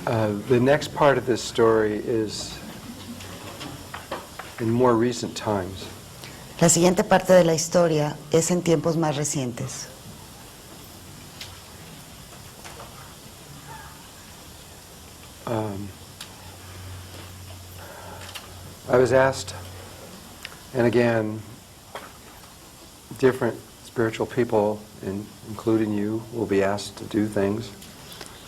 The next part of this story is in more recent times. La siguiente parte de la historia es en tiempos más recientes. I was asked, and again, different spiritual people, including you, will be asked to do things.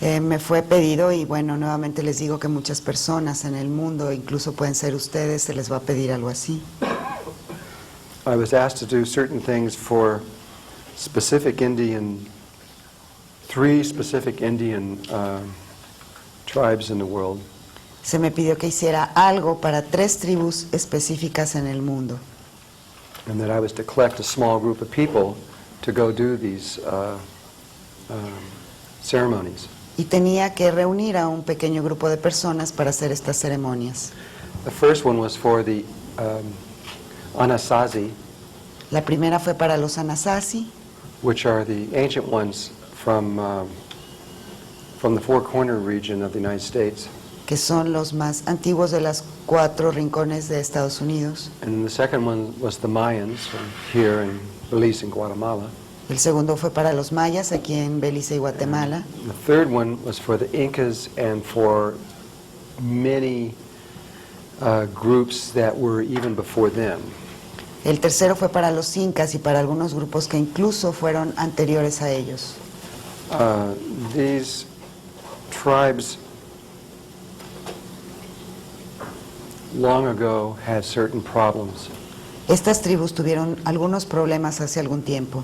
Me fue pedido, y bueno, nuevamente les digo que muchas personas en el mundo, incluso pueden ser ustedes, se les va a pedir algo así. I was asked to do certain things for three specific Indian tribes in the world. Se me pidió que hiciera algo para 3 tribus específicas en el mundo. And that I was to collect a small group of people to go do these ceremonies. Y tenía que reunir a un pequeño grupo de personas para hacer estas ceremonias. The first one was for the Anasazi, La primera fue para los Anasazi, which are the ancient ones from the Four Corner region of the United States. que son los más antiguos de las 4 rincones de Estados Unidos. And the second one was the Mayans from here in Belize and Guatemala. El segundo fue para los mayas aquí en Belice y Guatemala. The third one was for the Incas and for many groups that were even before them. El tercero fue para los incas y para algunos grupos que incluso fueron anteriores a ellos. These tribes long ago had certain problems. Estas tribus tuvieron algunos problemas hace algún tiempo.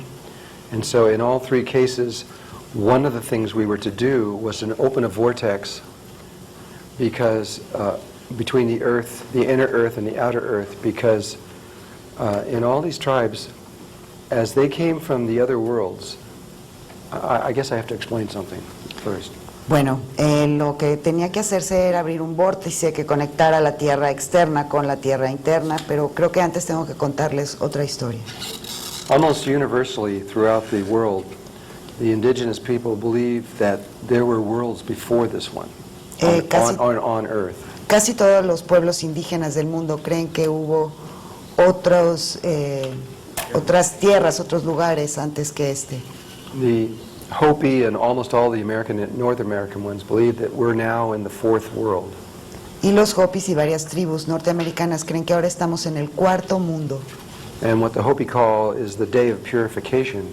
And so in all 3 cases, one of the things we were to do was to open a vortex because between the earth, the inner earth and the outer earth, because in all these tribes, as they came from the other worlds, I guess I have to explain something first. Bueno, lo que tenía que hacerse era abrir un vórtice que conectara la tierra externa con la tierra interna, pero creo que antes tengo que contarles otra historia. Almost universally throughout the world, the indigenous people believe that there were worlds before this one on Earth. Casi todos los pueblos indígenas del mundo creen que hubo otras tierras, otros lugares antes que este. The Hopi and almost all the North American ones believe that we're now in the 4th world. Y los Hopis y varias tribus norteamericanas creen que ahora estamos en el 4º mundo. And what the Hopi call is the day of purification.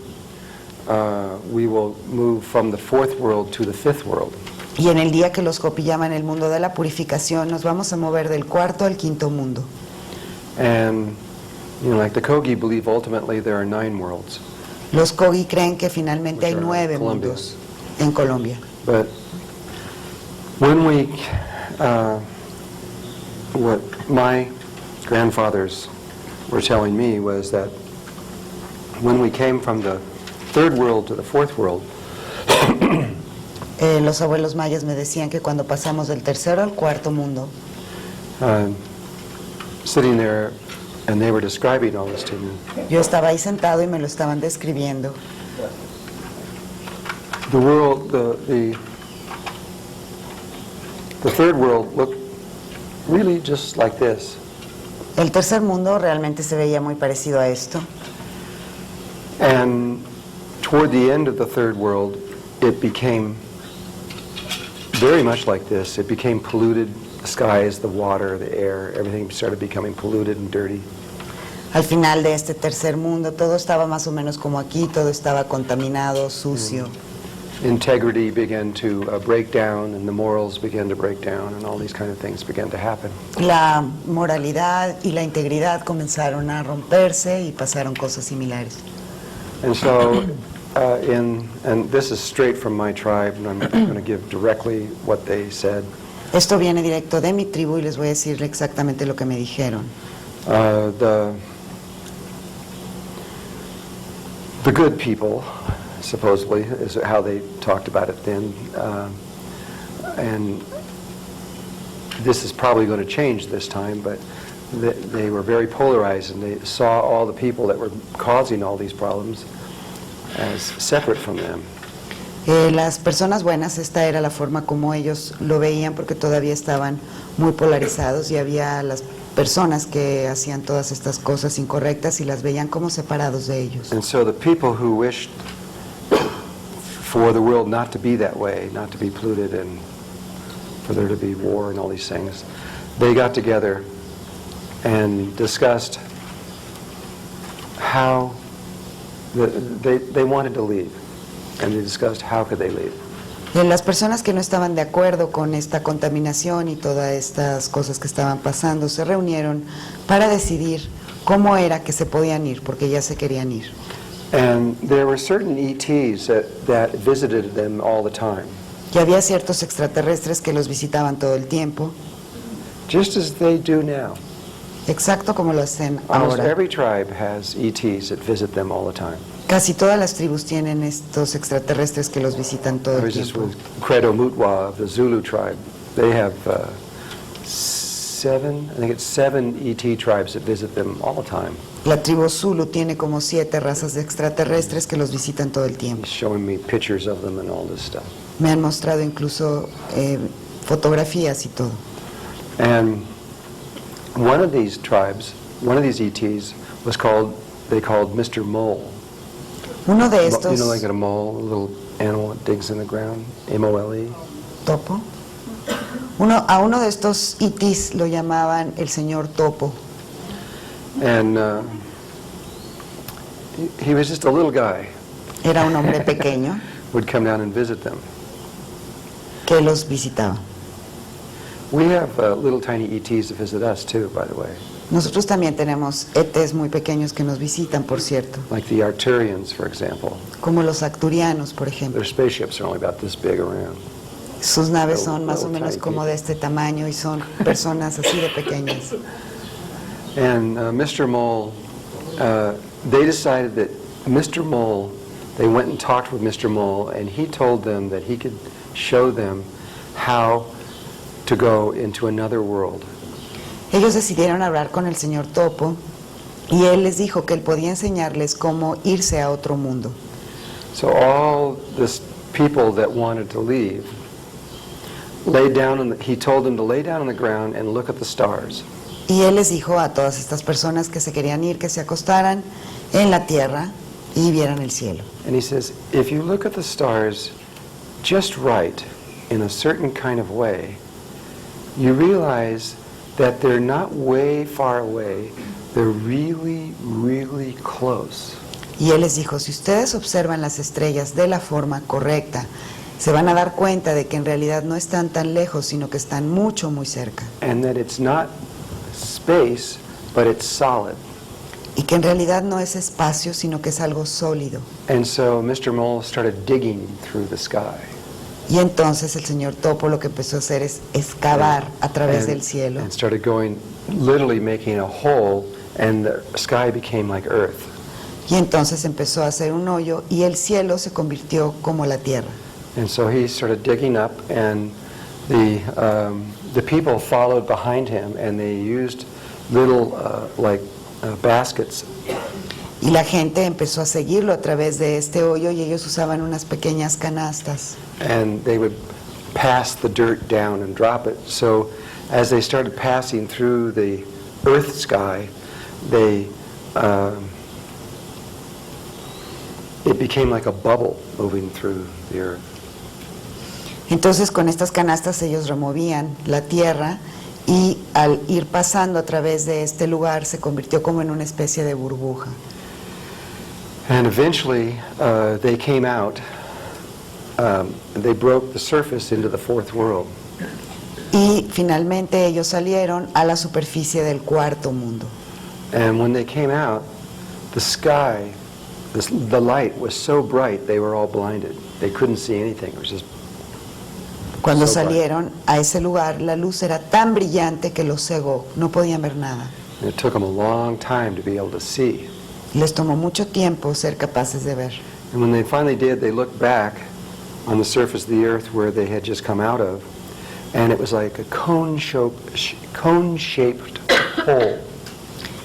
We will move from the 4th world to the 5th world. Y en el día que los Hopi llaman el mundo de la purificación, nos vamos a mover del 4º al 5º mundo. And like the Kogi believe ultimately there are 9 worlds. Los Kogi creen que finalmente hay 9 mundos en Colombia. But when what my grandfathers were telling me was that when we came from the 3rd world to the 4th world, los abuelos mayas me decían que cuando pasamos del 3º al 4º mundo, sitting there, and they were describing all this to me. Yo estaba ahí sentado y me lo estaban describiendo. The world, the 3rd world looked really just like this. El tercer mundo realmente se veía muy parecido a esto. And toward the end of the 3rd world, it became very much like this. It became polluted. The skies, the water, the air, everything started becoming polluted and dirty. Al final de este tercer mundo, todo estaba más o menos como aquí, todo estaba contaminado, sucio. Integrity began to break down, and the morals began to break down, and all these kind of things began to happen. La moralidad y la integridad comenzaron a romperse y pasaron cosas similares. And so, and this is straight from my tribe, and I'm going to give directly what they said. Esto viene directo de mi tribu y les voy a decir exactamente lo que me dijeron. The good people, supposedly, is how they talked about it then. And this is probably going to change this time, but they were very polarized, and they saw all the people that were causing all these problems as separate from them. Las personas buenas, esta era la forma como ellos lo veían, porque todavía estaban muy polarizados y había las personas que hacían todas estas cosas incorrectas y las veían como separados de ellos. And so the people who wished for the world not to be that way, not to be polluted, and for there to be war and all these things, they got together and discussed how they wanted to leave, and they discussed how could they leave. Las personas que no estaban de acuerdo con esta contaminación y todas estas cosas que estaban pasando se reunieron para decidir cómo era que se podían ir, porque ya se querían ir. And there were certain ETs that visited them all the time, Y había ciertos extraterrestres que los visitaban todo el tiempo, just as they do now. exacto como lo hacen Almost ahora. every tribe has ETs that visit them all the time. Casi todas las tribus tienen estos extraterrestres que los visitan todo I el was just tiempo. with Credo Mutwa of the Zulu tribe. They have seven ET tribes that visit them all the time. La tribu Zulu tiene como 7 razas de extraterrestres que los visitan todo el tiempo. He's showing me pictures of them and all this stuff. Me han mostrado incluso fotografías y todo. And one of these tribes, one of these ETs, they called Mr. Mole. Uno de You estos, know, like a mole, a little animal that digs in the ground, M-O-L-E. Topo, a uno de estos itis lo llamaban el señor Topo. And he was just a little guy. Era un hombre pequeño Would come down and visit them. que los visitaba. We have little tiny ETs that visit us too, by the way. Nosotros también tenemos ETs muy pequeños que nos visitan, por cierto, Like the Arcturians, for example. como los acturianos, por ejemplo. Their spaceships are only about this big around. Sus naves son más o Little menos tiny como people. de este tamaño y son personas así de pequeñas. And Mr. Mole, they decided that Mr. Mole, they went and talked with Mr. Mole, and he told them that he could show them how to go into another world. Ellos decidieron hablar con el señor Topo y él les dijo que él podía enseñarles cómo irse a otro mundo. So all this people that wanted to leave, he told them to lay down on the ground and look at the stars. Y él les dijo a todas estas personas que se querían ir que se acostaran en la tierra y vieran el cielo. And he says, if you look at the stars just right, in a certain kind of way, you realize that they're not way far away, they're really, really close. Y él les dijo, si ustedes observan las estrellas de la forma correcta, se van a dar cuenta de que en realidad no están tan lejos, sino que están mucho, muy cerca. And that it's not space, but it's solid. Y que en realidad no es espacio, sino que es algo sólido. And so Mr. Mole started digging through the sky. Y entonces el señor Topo lo que empezó a hacer es excavar a través del cielo. And started going, literally making a hole, and the sky became like earth. Y entonces empezó a hacer un hoyo y el cielo se convirtió como la tierra. And so he started digging up, and the people followed behind him, and they used little baskets. Y la gente empezó a seguirlo a través de este hoyo y ellos usaban unas pequeñas canastas. And they would pass the dirt down and drop it. So as they started passing through the earth sky, it became like a bubble moving through the earth. Entonces con estas canastas ellos removían la tierra y al ir pasando a través de este lugar se convirtió como en una especie de burbuja. And eventually they came out, they broke the surface into the fourth world. Y finalmente ellos salieron a la superficie del cuarto mundo. And when they came out, the sky, the light was so bright they were all blinded. They couldn't see anything. It was just Cuando so bright. salieron a ese lugar, la luz era tan brillante que los cegó, no podían ver nada. And it took them a long time to be able to see. Les tomó mucho tiempo ser capaces de ver. And when they finally did, they looked back on the surface of the earth where they had just come out of, and it was like a cone-shaped hole.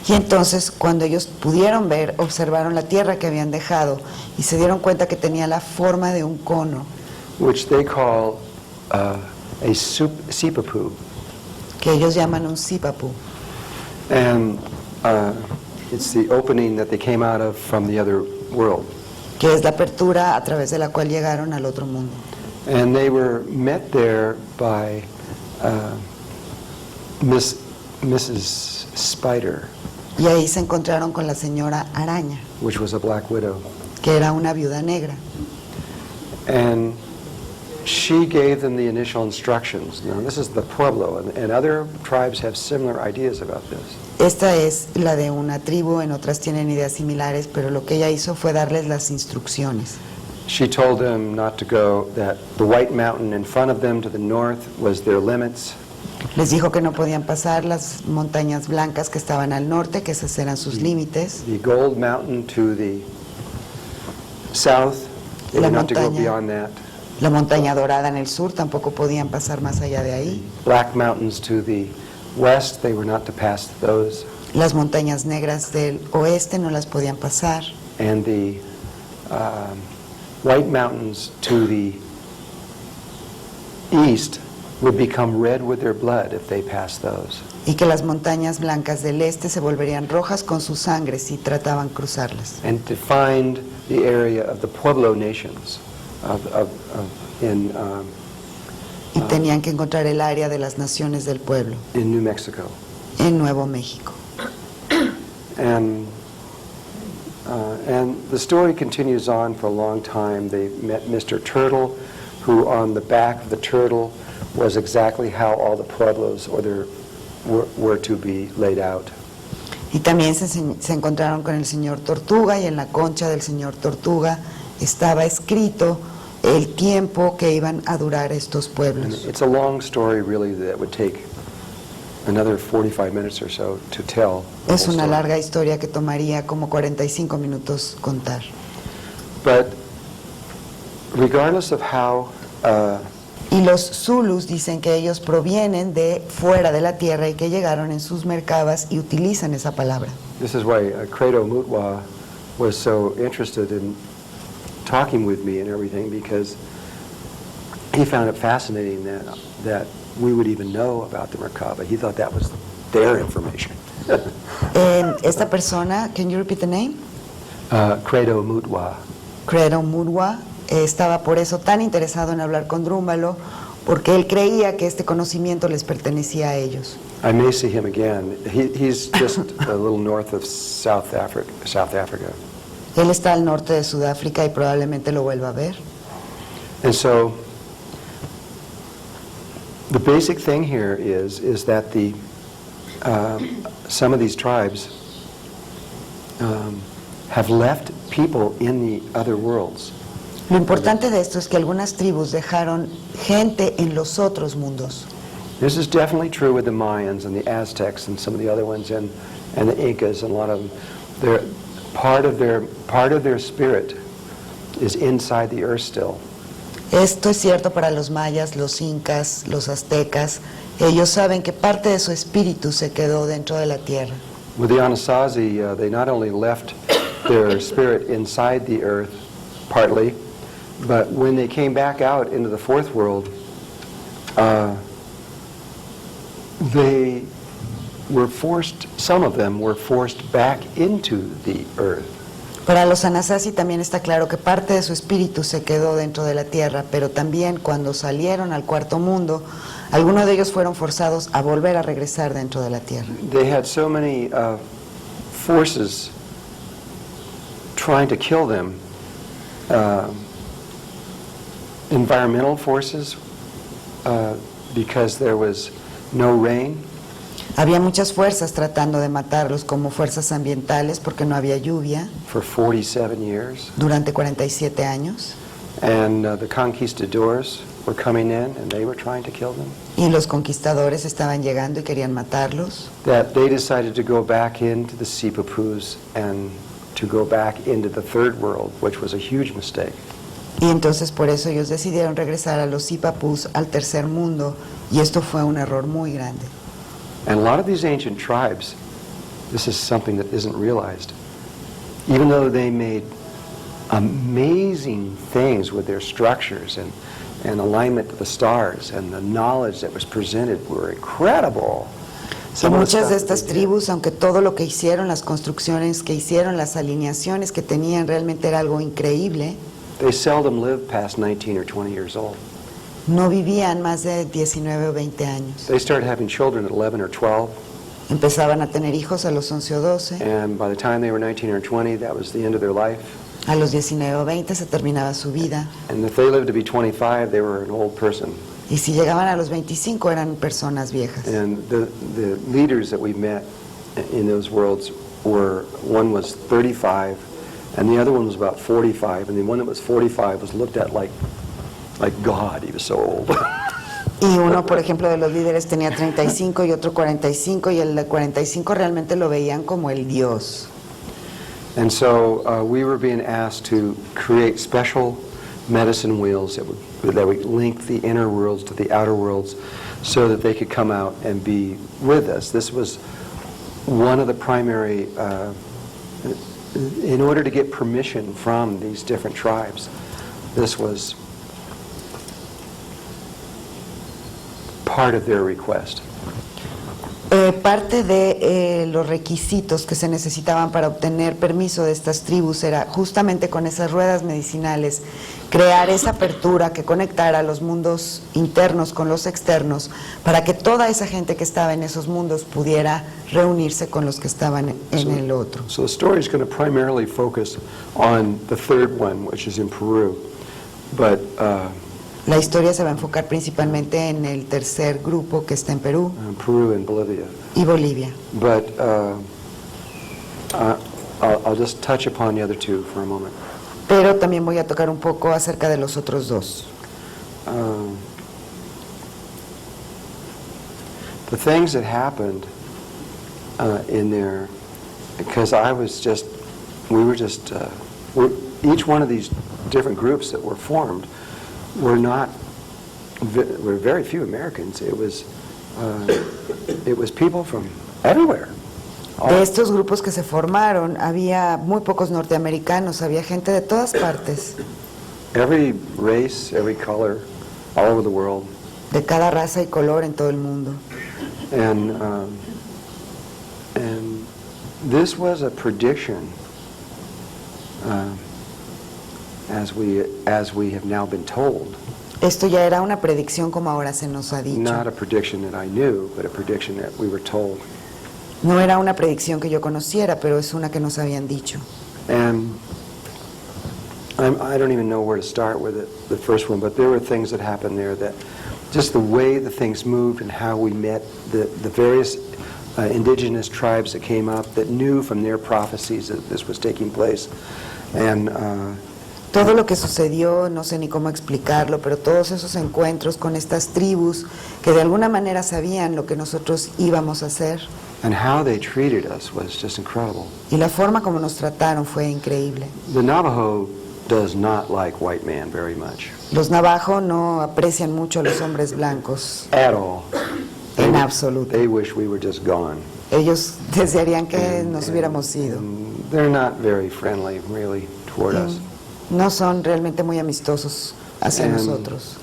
Y Y entonces, cuando ellos pudieron ver, observaron la tierra que habían dejado y se dieron cuenta que tenía la forma de un cono, which they call a sipapu. que ellos llaman un sipapu. And it's the opening that they came out of from the other world. Que es la apertura a través de la cual llegaron al otro mundo. And they were met there by Mrs. Spider, Y ahí se encontraron con la señora Araña, which was a black widow. que era una viuda negra. And she gave them the initial instructions. Now, this is the Pueblo, and other tribes have similar ideas about this. Esta es la de una tribu, en otras tienen ideas similares, pero lo que ella hizo fue darles las instrucciones. She told them not to go, that the white mountain in front of them to the north was their limits. Les dijo que no podían pasar las montañas blancas que estaban al norte, que esos eran sus límites. The gold mountain to the south, they La were not to go montaña. beyond that. La montaña dorada en el sur tampoco podían pasar más allá de ahí. Black mountains to the west, they were not to pass those. Las montañas negras del oeste no las podían pasar. And the white mountains to the east would become red with their blood if they passed those. Y que las montañas blancas del este se volverían rojas con su sangre si trataban cruzarlas. And defined the area of the Pueblo nations Y tenían que encontrar el área de las naciones del pueblo in New Mexico. en Nuevo México. And the story continues on for a long time. They met Mr. Turtle, who on the back of the turtle was exactly how all the pueblos were to be laid out. Y también se encontraron con el señor Tortuga, y en la concha del señor Tortuga estaba escrito el tiempo que iban a durar estos And pueblos. it's a long story, really, that would take another 45 minutes or so to tell. the Es whole una story. larga historia que tomaría como 45 minutos contar. But regardless of how Y los Zulus dicen que ellos provienen de fuera de la tierra y que llegaron en sus merkabas y utilizan esa palabra. this is why Credo Mutwa was so interested in talking with me and everything, because he found it fascinating that we would even know about the Merkaba. He thought that was their information. Esta persona, can you repeat the name? Credo Mutwa. Credo Murwa, estaba por eso tan interesado en hablar con Drúmbalo, porque él creía que este conocimiento les pertenecía a ellos. I may see him again. He's just a little north of South Africa. Él está al norte de Sudáfrica y probablemente lo vuelva a ver. And so the basic thing here is that some of these tribes have left people in the other worlds. Lo importante de esto es que algunas tribus dejaron gente en los otros mundos. This is definitely true with the Mayans and the Aztecs and some of the other ones, and the Incas and a lot of them. They're part of their spirit is inside the earth still. Esto es cierto para los mayas, los incas, los aztecas. Ellos saben que parte de su espíritu se quedó dentro de la tierra. With the Anasazi, they not only left their spirit inside the earth, partly, but when they came back out into the fourth world, they were forced, some of them were forced back into the earth. Para los Anasazi también está claro que parte de su espíritu se quedó dentro de la tierra, pero también cuando salieron al cuarto mundo, algunos de ellos fueron forzados a volver a regresar dentro de la tierra. They had so many forces trying to kill them, environmental forces, because there was no rain. Había muchas fuerzas tratando de matarlos, como fuerzas ambientales, porque no había lluvia For 47 years, durante 47 años, and the conquistadors were coming in and they were trying to kill them. y los conquistadores estaban llegando y querían matarlos. That they decided to go back into the Sipapus and to go back into the third world, which was a huge mistake. Y entonces por eso ellos decidieron regresar a los Sipapus, al tercer mundo, y esto fue un error muy grande. And a lot of these ancient tribes This is something that isn't realized. Even though they made amazing things with their structures and alignment to the stars, and the knowledge that was presented were incredible. Y muchas de estas tribus, aunque todo lo que hicieron, las construcciones que hicieron, las alineaciones que tenían, realmente era algo increíble, They seldom lived past 19 or 20 years old. no vivían más de 19 o 20 años. They started having children at 11 or 12, Empezaban a tener hijos a los 11 o 12, and by the time they were 19 or 20, that was the end of their life. a los 19 o 20 se terminaba su vida, And if they lived to be 25, they were an old person. y si llegaban a los 25 eran personas viejas. And the leaders that we met in those worlds were, one was 35, and the other one was about 45, and the one that was 45 was looked at like God. He was so old. Y uno, por ejemplo, de los líderes tenía 35 y otro 45, y el de 45 realmente lo veían como el Dios. And so we were being asked to create special medicine wheels that would link the inner worlds to the outer worlds so that they could come out and be with us. This was one of the primary, in order to get permission from these different tribes, this was part of their request. Parte de los requisitos que se necesitaban para obtener permiso de estas tribus era justamente con esas ruedas medicinales crear esa apertura que conectara los mundos internos con los externos para que toda esa gente que estaba en esos mundos pudiera reunirse con los que estaban en el otro. So the story is going to primarily focus on the third one, which is in Peru, but La historia se va a enfocar principalmente en el tercer grupo que está en Perú Peru and Bolivia. y Bolivia. But I'll just touch upon the other two for a moment. Pero también voy a tocar un poco acerca de los otros dos. The things that happened in there, because each one of these different groups that were formed were very few Americans. It was people from everywhere. De estos grupos que se formaron, había muy pocos norteamericanos, había gente de todas partes, Every race, every color, all over the world. de cada raza y color en todo el mundo. And this was a prediction, as we have now been told. Esto ya era una predicción como ahora se nos ha dicho. Not a prediction that I knew, but a prediction that we were told. No era una predicción que yo conociera, pero es una que nos habían dicho. And I don't even know where to start with it, the first one, but there were things that happened there that just the way the things moved and how we met, the various indigenous tribes that came up that knew from their prophecies that this was taking place. And Todo lo que sucedió, no sé ni cómo explicarlo, pero todos esos encuentros con estas tribus que de alguna manera sabían lo que nosotros íbamos a hacer. and how they treated us was just incredible. Y la forma como nos trataron fue increíble. The Navajo does not like white man very much. Los navajo no aprecian mucho a los hombres blancos, At all. en absoluto. They wish we were just gone. Ellos desearían que nos hubiéramos ido. And they're not very friendly, really, toward us. No son realmente muy amistosos hacia And- nosotros.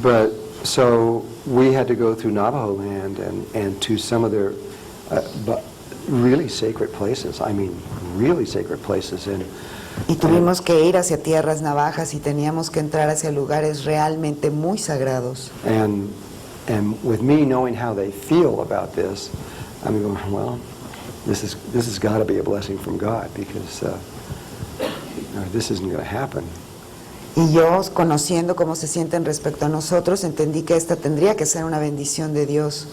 But, so, we had to go through Navajo land and to some of their but really sacred places. I mean, really sacred places. Y tuvimos que ir hacia tierras navajas y teníamos que entrar hacia lugares realmente muy sagrados. And with me knowing how they feel about this, I'm going, well, this has got to be a blessing from God, because this isn't going to happen. Y yo, conociendo cómo se sienten respecto a nosotros, entendí que esta tendría que ser una bendición de Dios,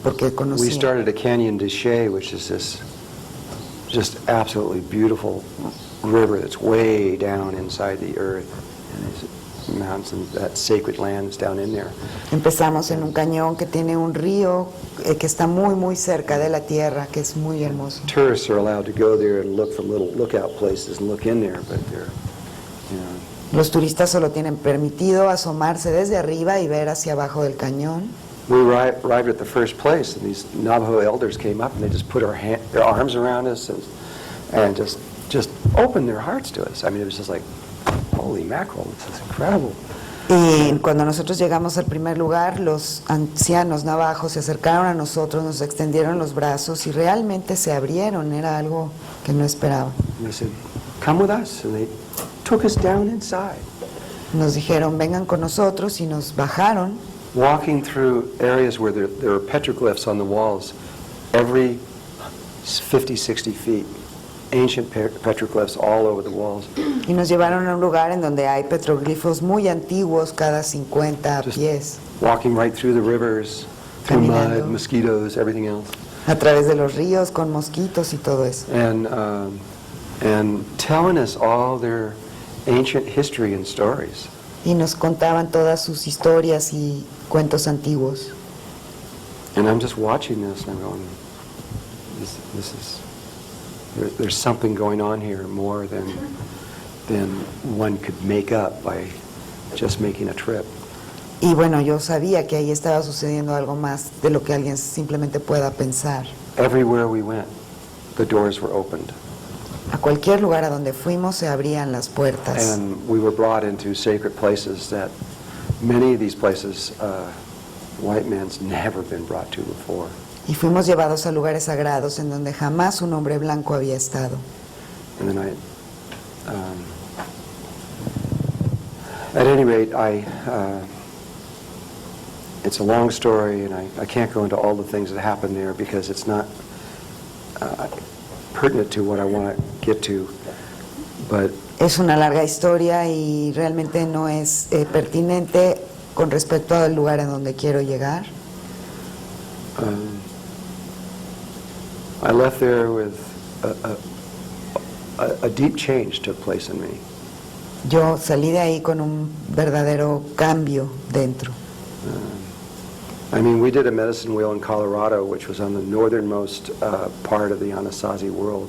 porque We conocía. started a canyon de Shea, which is this just absolutely beautiful river that's way down inside the earth. And these mountains and that sacred land is down in there. Empezamos en un cañón que tiene un río que está muy, muy cerca de la tierra, que es muy hermoso. Tourists are allowed to go there and look from little lookout places and look in there, but they're, you know, Los turistas solo tienen permitido asomarse desde arriba y ver hacia abajo del cañón. we arrived at the first place, and these Navajo elders came up, and they just put their arms around us and just opened their hearts to us. I mean, it was just like, holy mackerel, this is incredible. Y cuando nosotros llegamos al primer lugar, los ancianos navajos se acercaron a nosotros, nos extendieron los brazos y realmente se abrieron, era algo que no esperaba. And they said, come with us, and they took us down inside. Nos dijeron, vengan con nosotros, y nos bajaron. Walking through areas where there are petroglyphs on the walls every 50, 60 feet. Ancient petroglyphs all over the walls. Y nos llevaron a un lugar en donde hay petroglifos muy antiguos cada 50 Just pies. Walking right through the rivers, through Caminando. mud, mosquitoes, everything else. A través de los ríos con mosquitos y todo eso. And telling us all their ancient history and stories. Y nos contaban todas sus historias y cuentos antiguos. And I'm just watching this and I'm going, there's something going on here more than one could make up by just making a trip. Y bueno, yo sabía que ahí estaba sucediendo algo más de lo que alguien simplemente pueda pensar. Everywhere we went, the doors were opened. A cualquier lugar a donde fuimos se abrían las puertas. And we were brought into sacred places that many of these places white man's never been brought to before. Y fuimos llevados a lugares sagrados en donde jamás un hombre blanco había estado. And then at any rate, it's a long story, and I can't go into all the things that happened there because it's not pertinent to what I want to get to. But Es una larga historia y realmente no es pertinente con respecto al lugar en donde quiero llegar. I left there with a deep change took place in me. Yo salí de ahí con un verdadero cambio dentro. I mean, we did a medicine wheel in Colorado, which was on the northernmost part of the Anasazi world.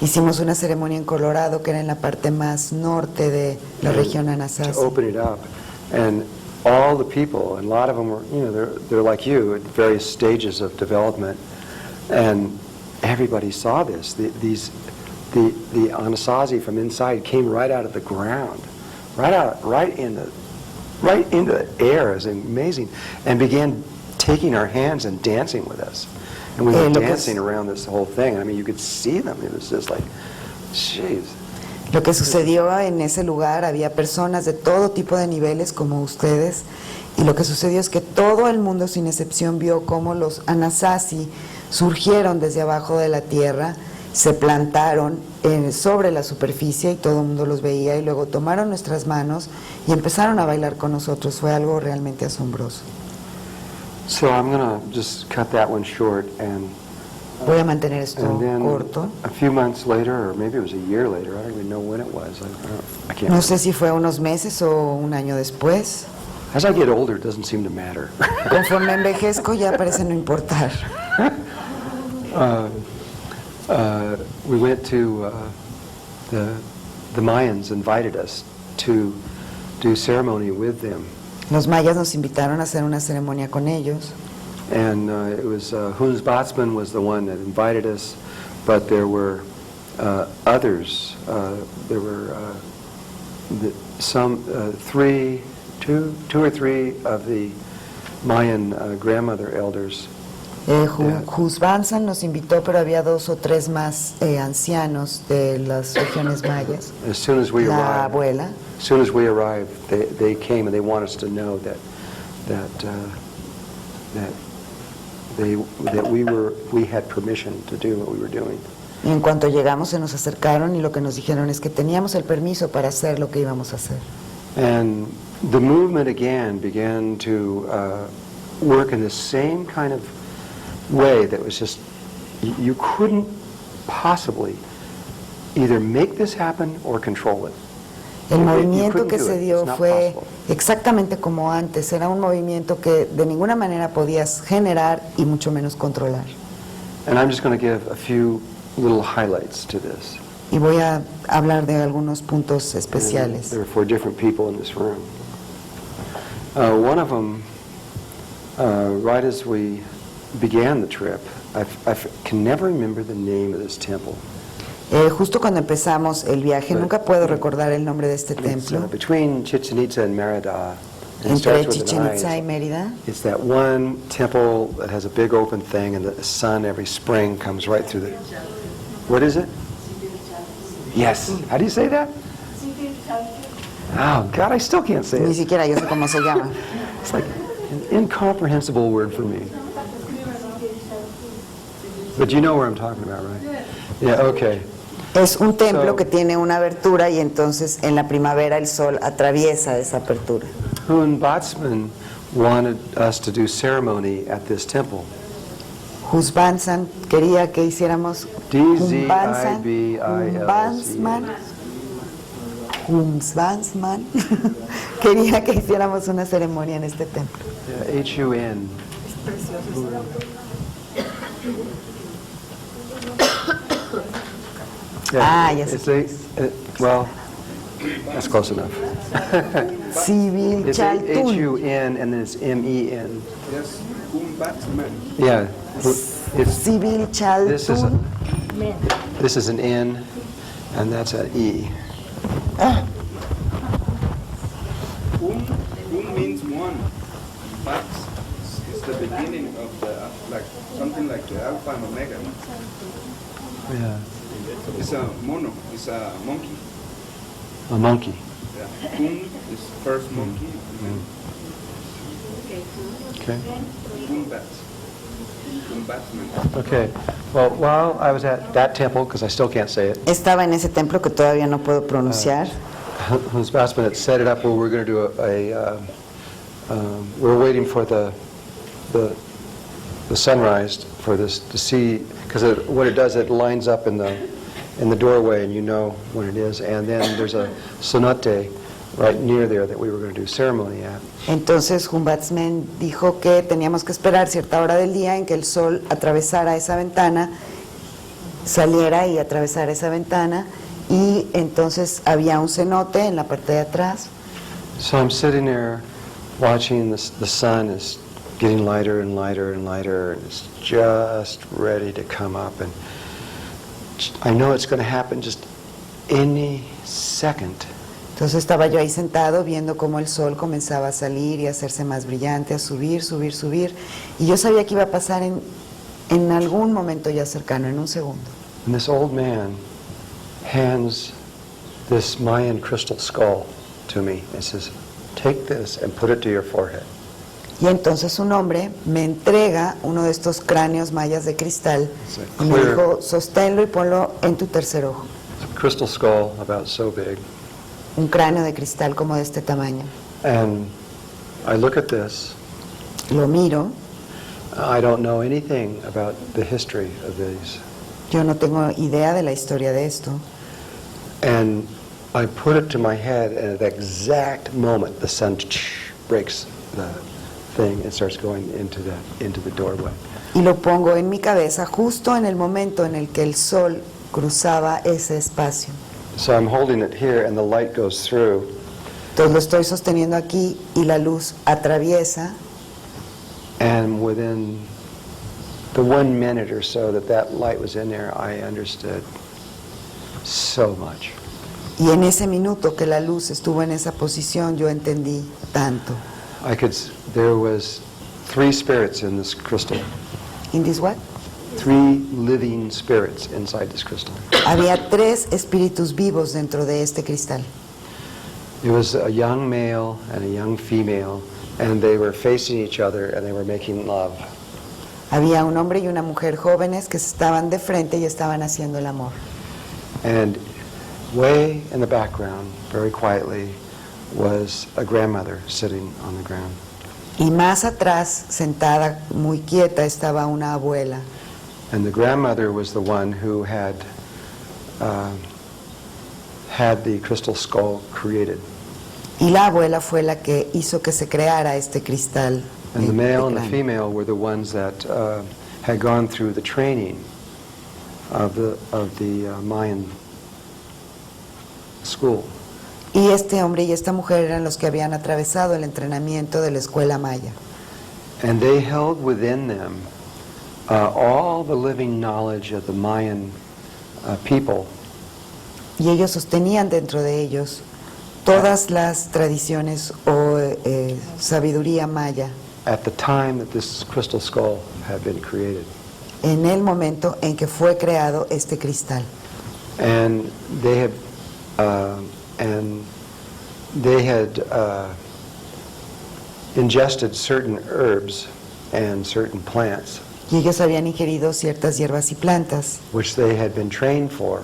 Hicimos una ceremonia en Colorado que era en la parte más norte de la región To Anasazi. open it up, and all the people, and a lot of them were, they're like you at various stages of development, and everybody saw this. The Anasazi from inside came right out of the ground, right into the air. It was amazing, and began taking our hands and dancing with us. And we were dancing around this whole thing. I mean, you could see them. It was just like, jeez. Lo que sucedió en ese lugar, había personas de todo tipo de niveles como ustedes, y lo que sucedió es que todo el mundo sin excepción vio cómo los Anasazi surgieron desde abajo de la tierra, se plantaron sobre la superficie y todo el mundo los veía, y luego tomaron nuestras manos y empezaron a bailar con nosotros. Fue algo realmente asombroso. So I'm going to just cut that one short, and Voy a mantener esto then corto. a few months later, or maybe it was a year later, I don't even know when it was. I can't No remember. sé si fue unos meses o un año después. As I get older, it doesn't seem to matter. Conforme envejezco ya parece no importar. We went to the Mayans invited us to do ceremony with them, Los mayas nos invitaron a hacer una ceremonia con ellos. and it was Huns Batsman was the one that invited us, but there were others. There were two or three of the Mayan grandmother elders. Husbansan nos invitó, pero había 2 o 3 más ancianos de las regiones mayas. As soon as we La arrived, abuela. as soon as we arrived, they came and they want us to know that we had permission to do what we were doing. Y en cuanto llegamos se nos acercaron y lo que nos dijeron es que teníamos el permiso para hacer lo que íbamos a hacer. And the movement again began to work in the same kind of way that was just, you couldn't possibly either make this happen or control it. El You movimiento couldn't que do se it. dio It's not fue possible. exactamente como antes, era un movimiento que de ninguna manera podías generar y mucho menos controlar. And I'm just going to give a few little highlights to this. Y voy a hablar de algunos puntos And especiales. there are 4 different people in this room. One of them right as we began the trip, I can never remember the name of this temple. Justo cuando empezamos el viaje, nunca puedo recordar el nombre de este It's templo. between Chichen Itza and Merida. And it Entre starts with an Chichen I. Itza y Mérida. It's that one temple that has a big open thing, and the sun every spring comes right through the... What is it? Yes. How do you say that? Oh, God, I still can't say Ni it. siquiera yo sé cómo se llama. It's like an incomprehensible word for me. But you know where I'm talking about, right? Yeah, okay. Es un templo So- que tiene una abertura y entonces en la primavera el sol atraviesa esa apertura. Hun Batsman wanted us to do ceremony at this temple. Husbansan quería que hiciéramos Husbansman quería que hiciéramos una ceremonia en este templo. Yeah, H-U-N. Ah, ya sé. Well, that's close enough. Civil It's Chaltún. H-U-N and then it's M-E-N. Yes, Batsman. Yeah. It's, Civil this is Chaltún. this is an N and that's an E. Means one. Bats is the beginning of the, like, something like the Alpha and Omega. Yeah. It's a mono, it's a monkey. A monkey. Yeah. Kun is first monkey, and Okay. then Kun bats. Kun batsman. Okay. Well, while I was at that temple, because I still can't say it, Estaba en ese templo que todavía no puedo pronunciar. Hun's Batsman had set it up where we're going to do we're waiting for the sunrise for this to see, because what it does, it lines up in the doorway and you know when it is, and then there's a cenote right near there that we were going to do ceremony at. Entonces Humbatsman dijo que teníamos que esperar cierta hora del día en que el sol atravesara esa ventana, saliera y atravesara esa ventana, y entonces había un cenote en la parte de atrás. So I'm sitting there watching the sun is getting lighter and lighter and lighter, and it's just ready to come up, and I know it's going to happen just any second. Entonces estaba yo ahí sentado viendo cómo el sol comenzaba a salir y a hacerse más brillante, a subir, subir, subir, y yo sabía que iba a pasar en algún momento ya cercano, en un segundo. And this old man hands this Mayan crystal skull to me and says, "Take this and put it to your forehead." Y entonces un hombre me entrega uno de estos cráneos mayas de cristal y me dijo, sosténlo y ponlo en tu tercer ojo. It's a crystal skull about so big. Un cráneo de cristal como de este tamaño. And I look at this. Lo miro. I don't know anything about the history of these. Yo no tengo idea de la historia de esto. And I put it to my head, and at the exact moment, the sun breaks the thing and starts going into the doorway. Y lo pongo en mi cabeza justo en el momento en el que el sol cruzaba ese espacio. So I'm holding it here, and the light goes through. Entonces lo estoy sosteniendo aquí y la luz atraviesa. And within the 1 minute or so that light was in there, I understood so much. Y en ese minuto que la luz estuvo en esa posición, yo entendí tanto. There was 3 spirits in this crystal. ¿In this what? 3 living spirits inside this crystal. Había 3 espíritus vivos dentro de este cristal. It was a young male and a young female, and they were facing each other and they were making love. Había un hombre y una mujer jóvenes que estaban de frente y estaban haciendo el amor. And way in the background, very quietly, was a grandmother sitting on the ground. Y más atrás, sentada muy quieta, estaba una abuela. And the grandmother was the one who had the crystal skull created. Y la abuela fue la que hizo que se creara este cristal. And the male and the cráneo. female were the ones that had gone through the training of the Mayan school. Y este hombre y esta mujer eran los que habían atravesado el entrenamiento de la escuela maya. And they held within them all the living knowledge of the Mayan people. Y ellos sostenían dentro de ellos todas las tradiciones o sabiduría maya At the time that this crystal skull had been created. en el momento en que fue creado este cristal. And they had ingested certain herbs and certain plants, Y ellos habían ingerido ciertas hierbas y plantas which they had been trained for,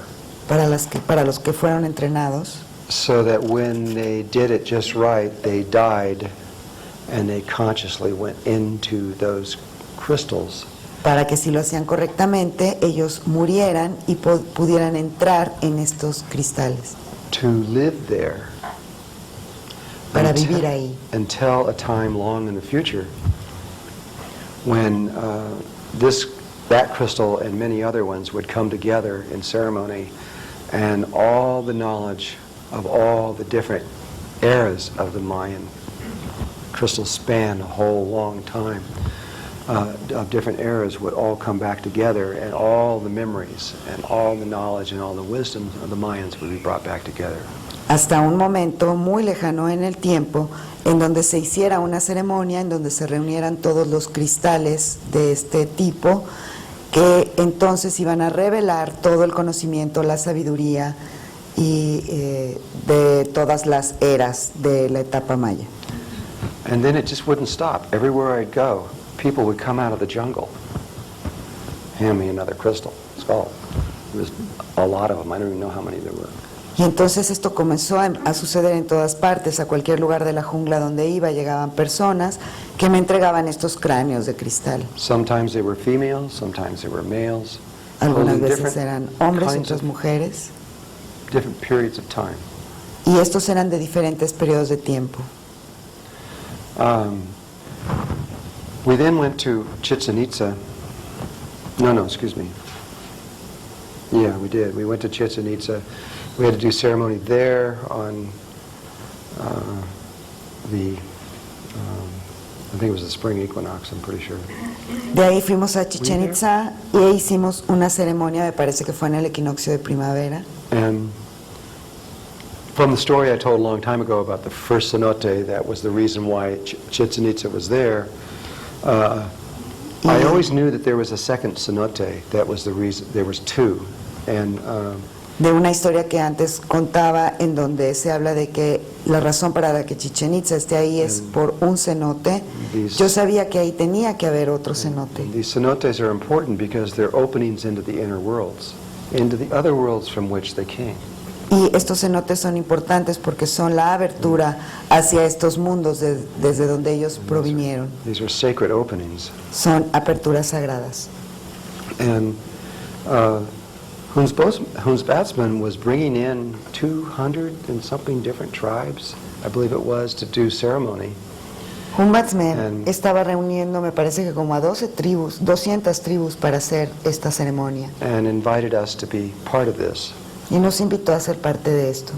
para los que fueron entrenados, so that when they did it just right, they died and they consciously went into those crystals. para que si lo hacían correctamente, ellos murieran y pudieran entrar en estos cristales, To live there para vivir ahí, until a time long in the future when that crystal and many other ones would come together in ceremony, and all the knowledge of all the different eras of the Mayan crystals span a whole long time of different eras would all come back together, and all the memories and all the knowledge and all the wisdom of the Mayans would be brought back together. hasta un momento muy lejano en el tiempo en donde se hiciera una ceremonia en donde se reunieran todos los cristales de este tipo, que entonces iban a revelar todo el conocimiento, la sabiduría y de todas las eras de la etapa maya. And then it just wouldn't stop. Everywhere I'd go, people would come out of the jungle, hand me another crystal skull. There was a lot of them. I don't even know how many there were. Y entonces esto comenzó a suceder en todas partes. A cualquier lugar de la jungla donde iba llegaban personas que me entregaban estos cráneos de cristal. Sometimes they were females, sometimes they were males. Algunas holding veces different eran hombres, kinds otras of- mujeres. Different periods of time. Y estos eran de diferentes periodos de tiempo. We then went to Chichen Itza. No, excuse me. Yeah, we did. We went to Chichen Itza. We had to do ceremony there on I think it was the spring equinox, I'm pretty sure. De ahí fuimos a Chichen Itza y hicimos una ceremonia, me parece que fue en el equinoccio de primavera. And from the story I told a long time ago about the first cenote, that was the reason why Chichen Itza was there. I always knew that there was a second cenote. That was the reason. There was two. And De una historia que antes contaba en donde se habla de que la razón para la que Chichen Itza esté ahí es por un cenote. Yo sabía que ahí tenía que haber otro cenote. these cenotes are important because they're openings into the inner worlds, into the other worlds from which they came. Y estos cenotes son importantes porque son la abertura hacia estos mundos desde donde ellos provinieron. These are sacred openings. Son aperturas sagradas. And Huntsbatsman was bringing in 200 and something different tribes, I believe it was, to do ceremony. Humbatsman estaba reuniendo, me parece que como a 200 tribus para hacer esta ceremonia. And invited us to be part of this. Y nos invitó a ser parte de esto.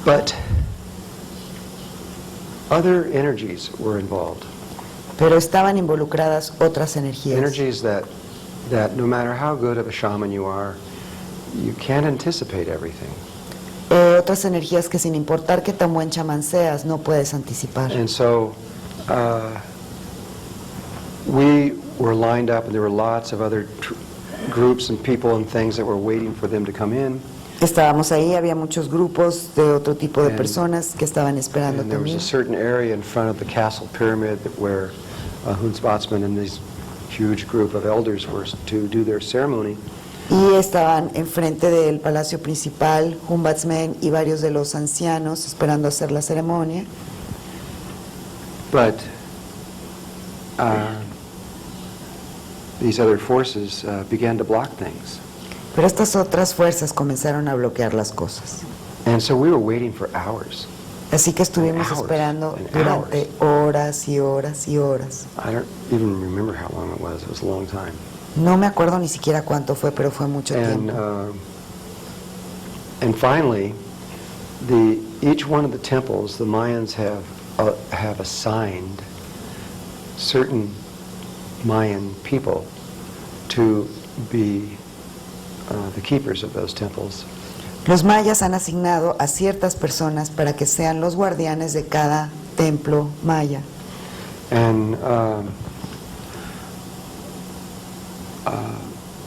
But other energies were involved. Pero estaban involucradas otras energías. Energies that no matter how good of a shaman you are, you can't anticipate everything. Otras energías que sin importar qué tan buen chamán seas, no puedes anticipar. And so we were lined up, and there were lots of other groups and people and things that were waiting for them to come in. Estábamos ahí, había muchos grupos de otro tipo de personas que estaban esperando And there was también. a certain area in front of the castle pyramid where Huntsbatsman and this huge group of elders were to do their ceremony. Y estaban enfrente del palacio principal, Humbatsman y varios de los ancianos esperando hacer la ceremonia. But these other forces began to block things. Pero estas otras fuerzas comenzaron a bloquear las cosas. And so we were waiting for hours. Así que estuvimos Hours esperando and durante horas y horas y horas. I don't even remember how long it was. It was a long time. No me acuerdo ni siquiera cuánto fue, pero fue mucho And tiempo. and finally, each one of the temples, the Mayans have have assigned certain Mayan people to be the keepers of those temples. Los mayas han asignado a ciertas personas para que sean los guardianes de cada templo maya. And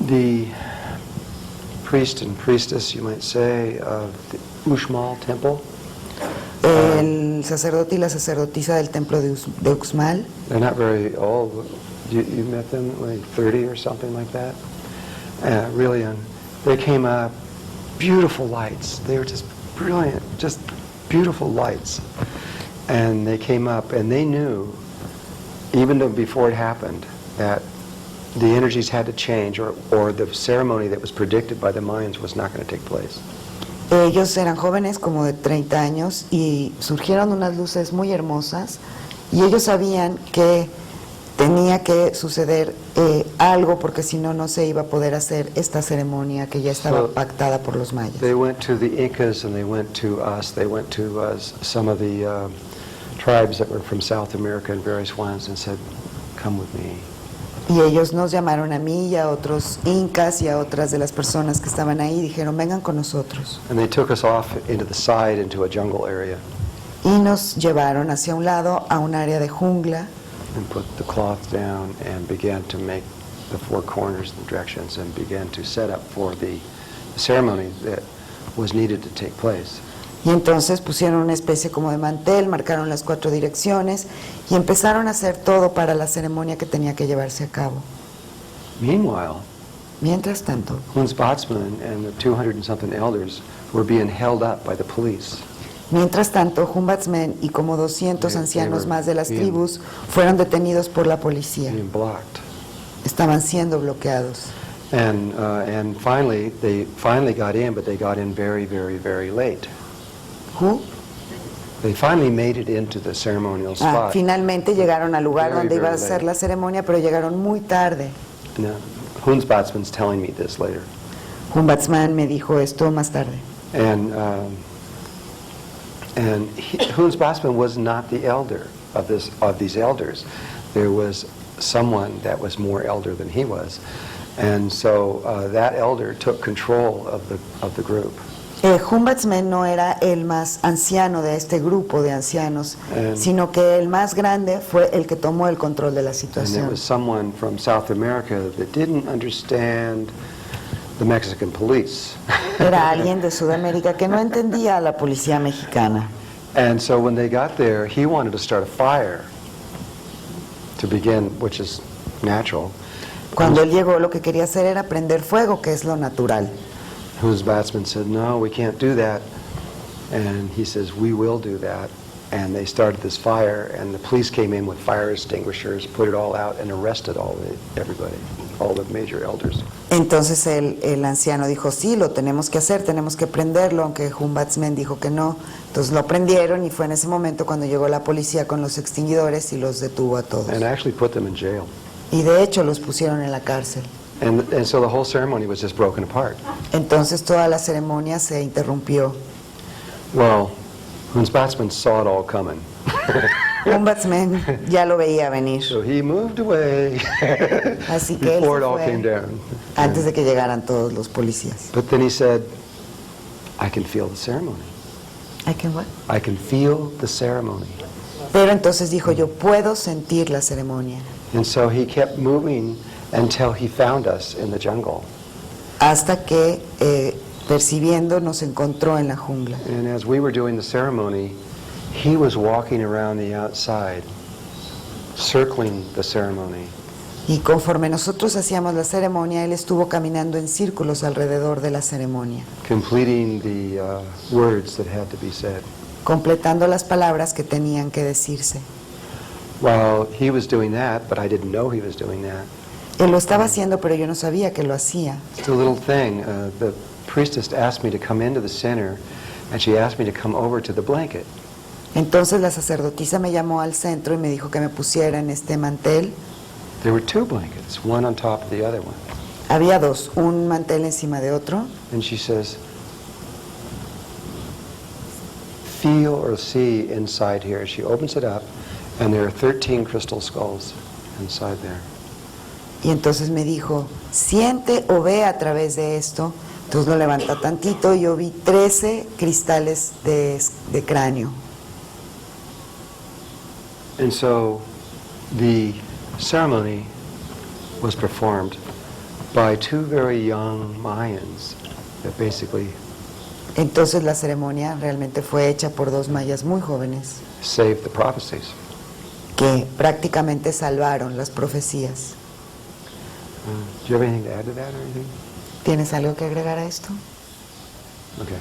the priest and priestess, you might say, of the Uxmal temple, El sacerdote y la sacerdotisa del templo de Uxmal, they're not very old. You met them, like 30 or something like that? Really young. They came up, beautiful lights. They were just brilliant, just beautiful lights. And they came up and they knew, even though before it happened, that the energies had to change, or the ceremony that was predicted by the Mayans was not going to take place. ellos eran jóvenes como de 30 años y surgieron unas luces muy hermosas y ellos sabían que tenía que suceder algo porque si no, no se iba a poder hacer esta ceremonia que ya estaba pactada por los mayas. They went to the Incas and they went to us. They went to some of the tribes that were from South America and various ones and said, come with me. Y ellos nos llamaron a mí y a otros incas y a otras de las personas que estaban ahí, dijeron, vengan con nosotros. And they took us off into the side into a jungle area Y nos llevaron hacia un lado a un área de jungla and put the cloth down and began to make the four corners and directions and began to set up for the ceremony that was needed to take place. y entonces pusieron una especie como de mantel, marcaron las 4 direcciones y empezaron a hacer todo para la ceremonia que tenía que llevarse a cabo. Meanwhile, Mientras tanto, Huntsbatsman and the 200 and something elders were being held up by the police. Humbatsmen y como 200 ancianos más de las tribus fueron detenidos por la policía. Being blocked. Estaban siendo bloqueados. And finally, they finally got in, but they got in very, very, very late. Who? They finally made it into the ceremonial spot. Finalmente llegaron al lugar Very, donde iba a very ser late. la ceremonia, pero llegaron muy tarde. Now, Huntsbatsman's telling me this later. Humbatsman me dijo esto más tarde. And Huntsbatsman was not the elder of these elders. There was someone that was more elder than he was, and so that elder took control of the group. Humbatsman no era el más anciano de este grupo de ancianos, sino que el más grande fue el que tomó el control de la And it situación. was someone from South America that didn't understand the Mexican police. Era alguien de Sudamérica que no entendía a la policía mexicana. And so when they got there, he wanted to start a fire to begin, which is natural. Cuando él llegó, lo que quería hacer era prender fuego, que es lo natural. Huntsbatsman said, no, we can't do that. And he says, we will do that. And they started this fire, and the police came in with fire extinguishers, put it all out, and arrested everybody, all the major elders. Entonces el anciano dijo, sí, lo tenemos que hacer, tenemos que prenderlo, aunque Humbatsman dijo que no. Entonces lo prendieron y fue en ese momento cuando llegó la policía con los extinguidores y los detuvo a todos. And actually put them in jail. Y de hecho los pusieron en la cárcel. And so the whole ceremony was just broken apart. Entonces toda la ceremonia se interrumpió. Well, Huntsbatsman saw it all coming. Humbatsman ya lo veía venir. So he moved away Así que él before it se all came fue down. antes de que llegaran todos los policías. But then he said, I can feel the ceremony. ¿Ay, qué what? I can feel the ceremony. Pero entonces dijo, yo puedo sentir la ceremonia. And so he kept moving until he found us in the jungle. Hasta que percibiendo nos encontró en la jungla. And as we were doing the ceremony, he was walking around the outside, circling the ceremony. Y conforme nosotros hacíamos la ceremonia, él estuvo caminando en círculos alrededor de la ceremonia, Completing the words that had to be said. completando las palabras que tenían que decirse. While he was doing that, but I didn't know he was doing that, Él lo estaba haciendo, pero yo no sabía que lo hacía. it's a little thing. The priestess asked me to come into the center, and she asked me to come over to the blanket. Entonces la sacerdotisa me llamó al centro y me dijo que me pusiera en este mantel. There were two blankets, one on top of the other one. Había dos, un mantel encima de otro. And she says, feel or see inside here. She opens it up, and there are 13 crystal skulls inside there. Y entonces me dijo, siente o ve a través de esto. Entonces lo levanta tantito y yo vi 13 cristales de cráneo. And so the ceremony was performed by two very young Mayans that basically Entonces la ceremonia realmente fue hecha por dos mayas muy jóvenes saved the prophecies. que prácticamente salvaron las profecías. Do you have anything to add to that or anything? ¿Tienes algo que agregar a esto? Okay.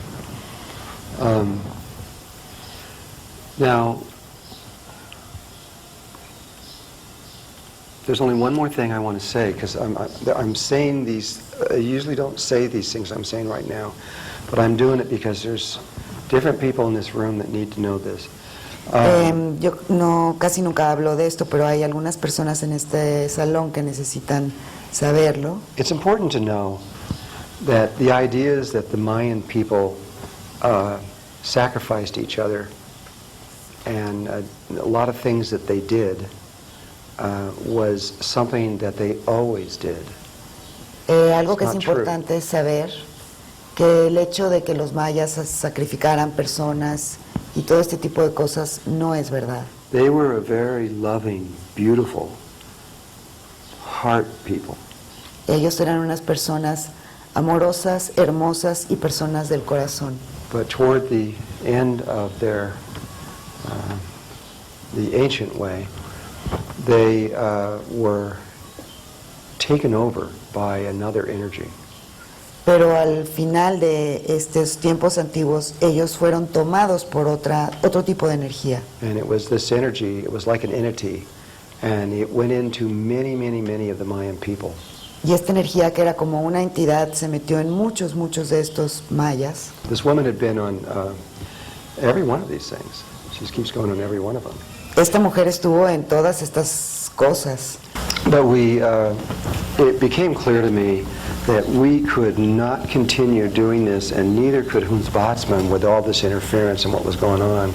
Now, there's only one more thing I want to say, because I'm saying these, I usually don't say these things I'm saying right now, but I'm doing it because there's different people in this room that need to know this. Yo casi nunca hablo de esto, pero hay algunas personas en este salón que necesitan saberlo. It's important to know that the ideas that the Mayan people sacrificed each other and a lot of things that they did was something that they always did. Algo que It's es not true. importante es saber que el hecho de que los mayas sacrificaran personas y todo este tipo de cosas no es verdad. They were a very loving, beautiful, heart people. Ellos eran unas personas amorosas, hermosas y personas del corazón. But toward the end of their, the ancient way, they were taken over by another energy. Pero al final de estos tiempos antiguos, ellos fueron tomados por otro tipo de energía. And it was this energy, it was like an entity, and it went into many, many, many of the Mayan people. Y esta energía, que era como una entidad, se metió en muchos de estos mayas. This woman had been on every one of these things. She just keeps going on every one of them. Esta mujer estuvo en todas estas cosas. But it became clear to me that we could not continue doing this, and neither could Huntsbatsman with all this interference and what was going on.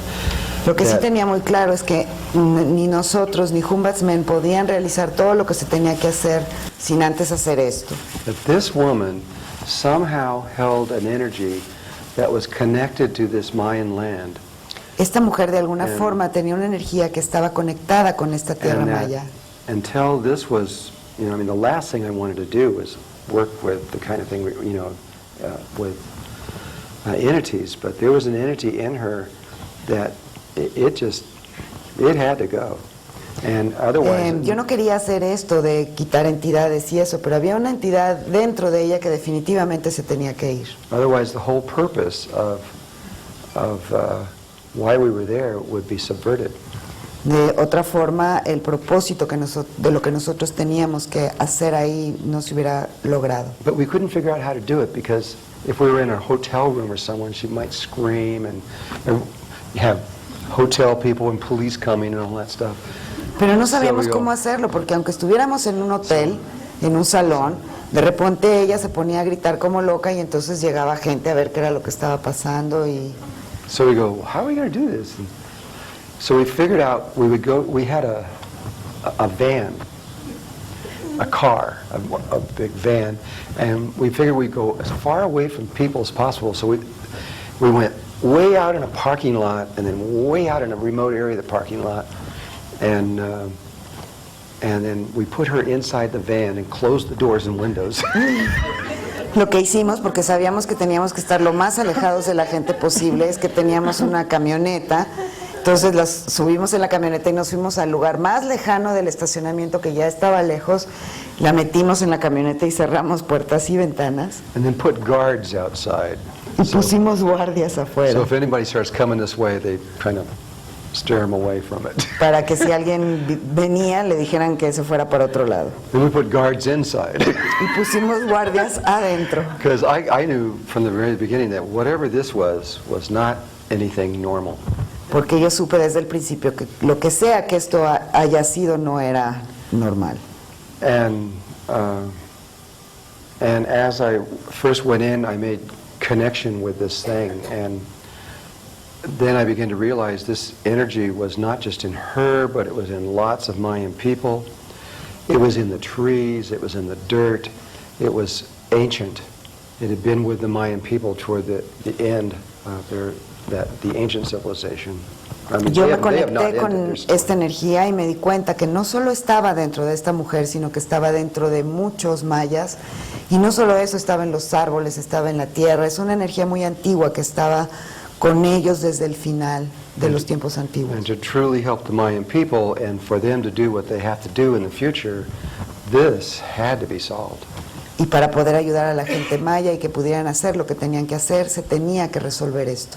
Lo que sí That- tenía muy claro es que ni nosotros ni Humbatsmen podían realizar todo lo que se tenía que hacer sin antes hacer esto. That this woman somehow held an energy that was connected to this Mayan land. Esta mujer de alguna And- forma tenía una energía que estaba conectada con esta tierra And that maya. until this was, I mean, the last thing I wanted to do was work with the kind of thing, with entities. But there was an entity in her that it had to go. And otherwise, Yo no quería hacer esto de quitar entidades y eso, pero había una entidad dentro de ella que definitivamente se tenía que ir. otherwise the whole purpose of why we were there would be subverted. De otra forma, el propósito de lo que nosotros teníamos que hacer ahí no se hubiera logrado. But we couldn't figure out how to do it, because if we were in a hotel room or someone, she might scream, and you have hotel people and police coming and all that stuff. Pero no sabíamos So we go- cómo hacerlo, porque aunque estuviéramos en un hotel, en un salón, de repente ella se ponía a gritar como loca y entonces llegaba gente a ver qué era lo que estaba pasando y So we go, how are we going to do this? And so we figured out we had a van, a car, a big van, and we figured we'd go as far away from people as possible. So we went way out in a parking lot, and then way out in a remote area of the parking lot, and then we put her inside the van and closed the doors and windows. lo que hicimos, porque sabíamos que teníamos que estar lo más alejados de la gente posible, es que teníamos una camioneta, entonces las subimos en la camioneta y nos fuimos al lugar más lejano del estacionamiento, que ya estaba lejos, la metimos en la camioneta y cerramos puertas y ventanas And then put guards outside. y pusimos guardias So afuera if anybody starts coming this way, they kind of steer them away from it. para que si alguien venía le dijeran que se fuera para otro lado. Then we put guards inside. Y pusimos guardias adentro. Because I knew from the very beginning that whatever this was not anything normal. Porque yo supe desde el principio que lo que sea que esto haya sido no era normal. And as I first went in, I made connection with this thing. then I began to realize this energy was not just in her, but it was in lots of Mayan people. It was in the trees, it was in the dirt, it was ancient. It had been with the Mayan people toward the end of the ancient civilization. I mean, Yo me they have not conecté con ended their story. esta energía y me di cuenta que no solo estaba dentro de esta mujer, sino que estaba dentro de muchos mayas. Y no solo eso, estaba en los árboles, estaba en la tierra. Es una energía muy antigua que estaba con ellos desde el final de los tiempos antiguos. And to truly help the Mayan people and for them to do what they have to do in the future, this had to be solved. Y para poder ayudar a la gente maya y que pudieran hacer lo que tenían que hacer, se tenía que resolver esto.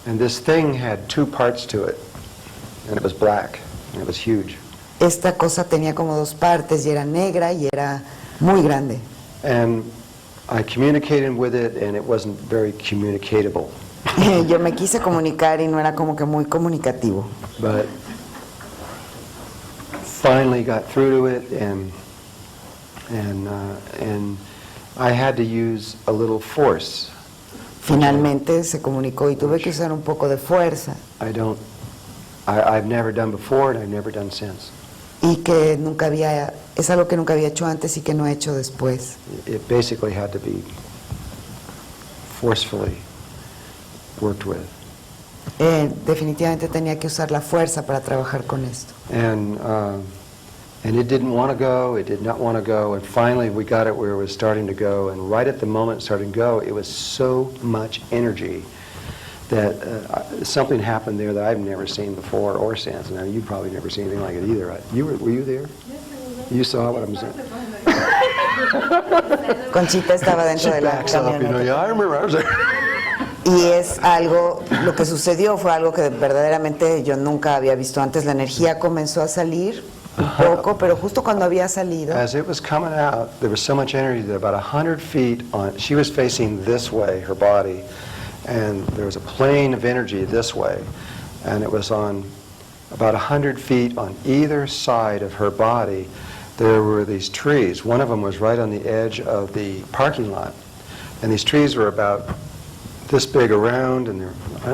And this thing had two parts to it, and it was black, and it was huge. Esta cosa tenía como dos partes y era negra y era muy grande. And I communicated with it, and it wasn't very communicatable. Yo me quise comunicar y no era como que muy comunicativo. But finally got through to it, and I had to use a little force. Finalmente se comunicó y tuve que usar un poco de fuerza I've never done before and I've never done since. y que nunca había, es algo que nunca había hecho antes y que no he hecho después. It basically had to be forcefully worked with. Definitivamente tenía que usar la fuerza para trabajar con esto. And it didn't want to go, it did not want to go, and finally we got it where it was starting to go, and right at the moment it started to go, it was so much energy that something happened there that I've never seen before or since. Now, you've probably never seen anything like it either. Were you there? You saw what I'm saying? Conchita estaba dentro de la Backs up, camioneta. yeah, I remember I was there. Y es algo, lo que sucedió fue algo que verdaderamente yo nunca había visto antes. La energía comenzó a salir un poco, pero justo cuando había salido, As it was coming out, there was so much energy that about 100 feet on, she was facing this way, her body, and there was a plane of energy this way, and it was on about 100 feet on either side of her body. There were these trees. One of them was right on the edge of the parking lot, and these trees were about this big around, and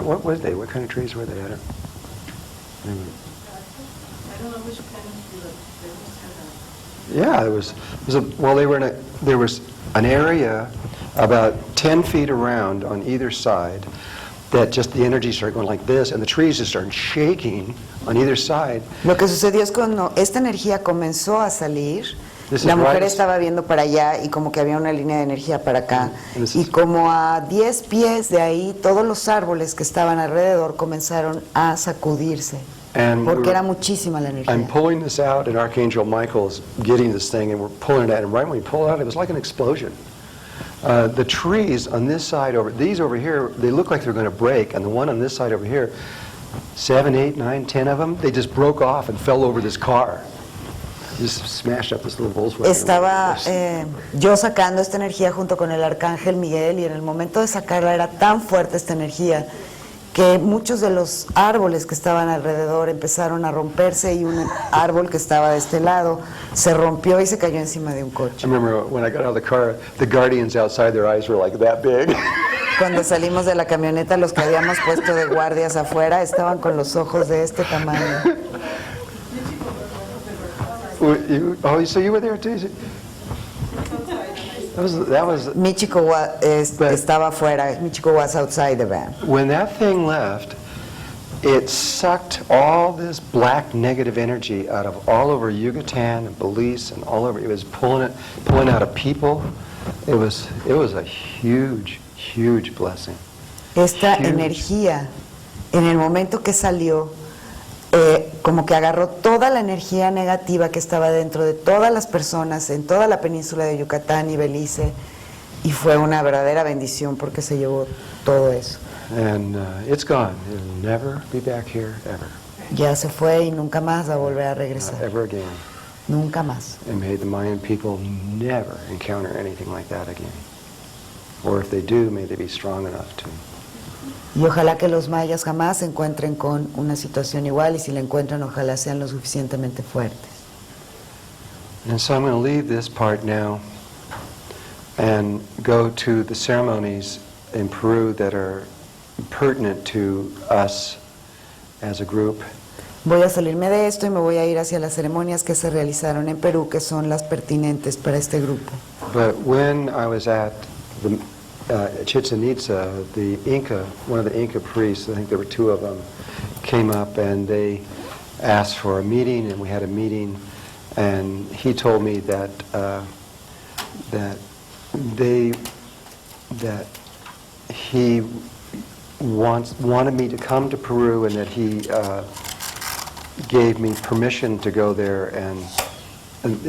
what were they? What kind of trees were they? I don't remember. Yeah, there was an area about 10 feet around on either side that just the energy started going like this, and the trees just started shaking on either side. lo que sucedió es cuando esta energía comenzó a salir, This is la mujer right. estaba viendo para allá y como que había una línea de energía para acá. This Y is- como a 10 pies de ahí, todos los árboles que estaban alrededor comenzaron a sacudirse, And porque we era were- muchísima la I'm energía. pulling this out, and Archangel Michael's getting this thing, and we're pulling it out, and right when we pull it out, it was like an explosion. The trees on this side these over here, they look like they're going to break, and the one on this side over here, 7, 8, 9, 10 of them, they just broke off and fell over this car. Just smashed up this little Volkswagen. Estaba yo sacando esta energía junto con el arcángel Miguel, y en el momento de sacarla era tan fuerte esta energía que muchos de los árboles que estaban alrededor empezaron a romperse, y un árbol que estaba de este lado se rompió y se cayó encima de un I coche. remember when I got out of the car, the guardians outside, their eyes were like that big. Cuando salimos de la camioneta, los que habíamos puesto de guardias afuera estaban con los ojos de este tamaño. So you were there too? That was Michiko estaba afuera. Michiko was outside the van. when that thing left, it sucked all this black negative energy out of all over Yucatan and Belize and all over. It was pulling out of people. It was a huge, huge blessing. Esta Huge. energía, en el momento que salió, como que agarró toda la energía negativa que estaba dentro de todas las personas en toda la península de Yucatán y Belice, y fue una verdadera bendición porque se llevó todo eso. And it's gone. It'll never be back here ever. Ya se fue y nunca más va a volver a Not regresar. ever again. Nunca más. And may the Mayan people never encounter anything like that again. Or if they do, may they be strong enough to. Y ojalá que los mayas jamás se encuentren con una situación igual, y si la encuentran, ojalá sean lo suficientemente fuertes. And so I'm going to leave this part now and go to the ceremonies in Peru that are pertinent to us as a group. Voy a salirme de esto y me voy a ir hacia las ceremonias que se realizaron en Perú, que son las pertinentes para este grupo. But when I was at the Chichen Itza, the Inca, one of the Inca priests, I think there were two of them, came up and they asked for a meeting, and we had a meeting, and he told me that he wanted me to come to Peru, and that he gave me permission to go there, and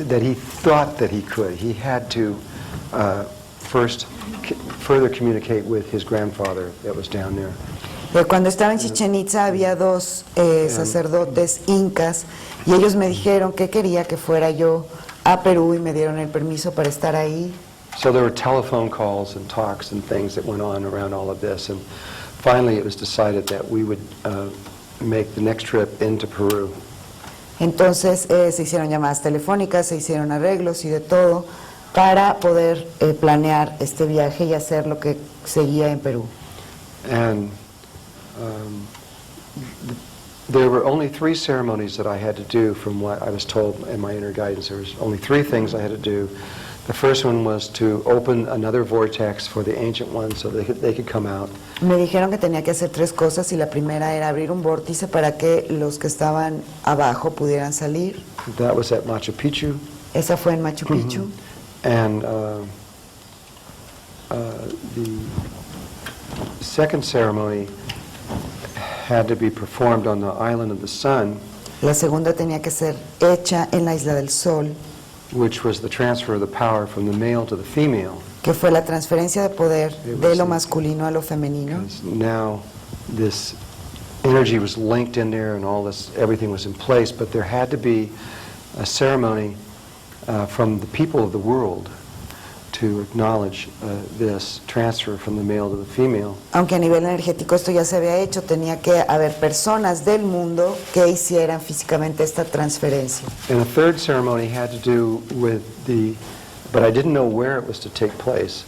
that he thought that he could. He had to first further communicate with his grandfather that was down there. Cuando estaba en Chichen Itza había dos sacerdotes incas y ellos me dijeron que quería que fuera yo a Perú y me dieron el permiso para estar ahí. So there were telephone calls and talks and things that went on around all of this, and finally it was decided that we would make the next trip into Peru. Entonces se hicieron llamadas telefónicas, se hicieron arreglos y de todo para poder planear este viaje y hacer lo que seguía en Perú. And there were only 3 ceremonies that I had to do from what I was told in my inner guidance. There was only 3 things I had to do. The first one was to open another vortex for the ancient ones so they could come out. Me dijeron que tenía que hacer 3 cosas y la primera era abrir un vórtice para que los que estaban abajo pudieran salir. That was at Machu Picchu. Esa fue en Machu Picchu. And the second ceremony had to be performed on the island of the sun, La segunda tenía que ser hecha en la Isla del Sol, which was the transfer of the power from the male to the female. que fue la transferencia de poder de lo masculino a lo femenino. Because now this energy was linked in there and all this, everything was in place, but there had to be a ceremony from the people of the world to acknowledge this transfer from the male to the female. Aunque a nivel energético esto ya se había hecho, tenía que haber personas del mundo que hicieran físicamente esta transferencia. And the third ceremony had to do with but I didn't know where it was to take place,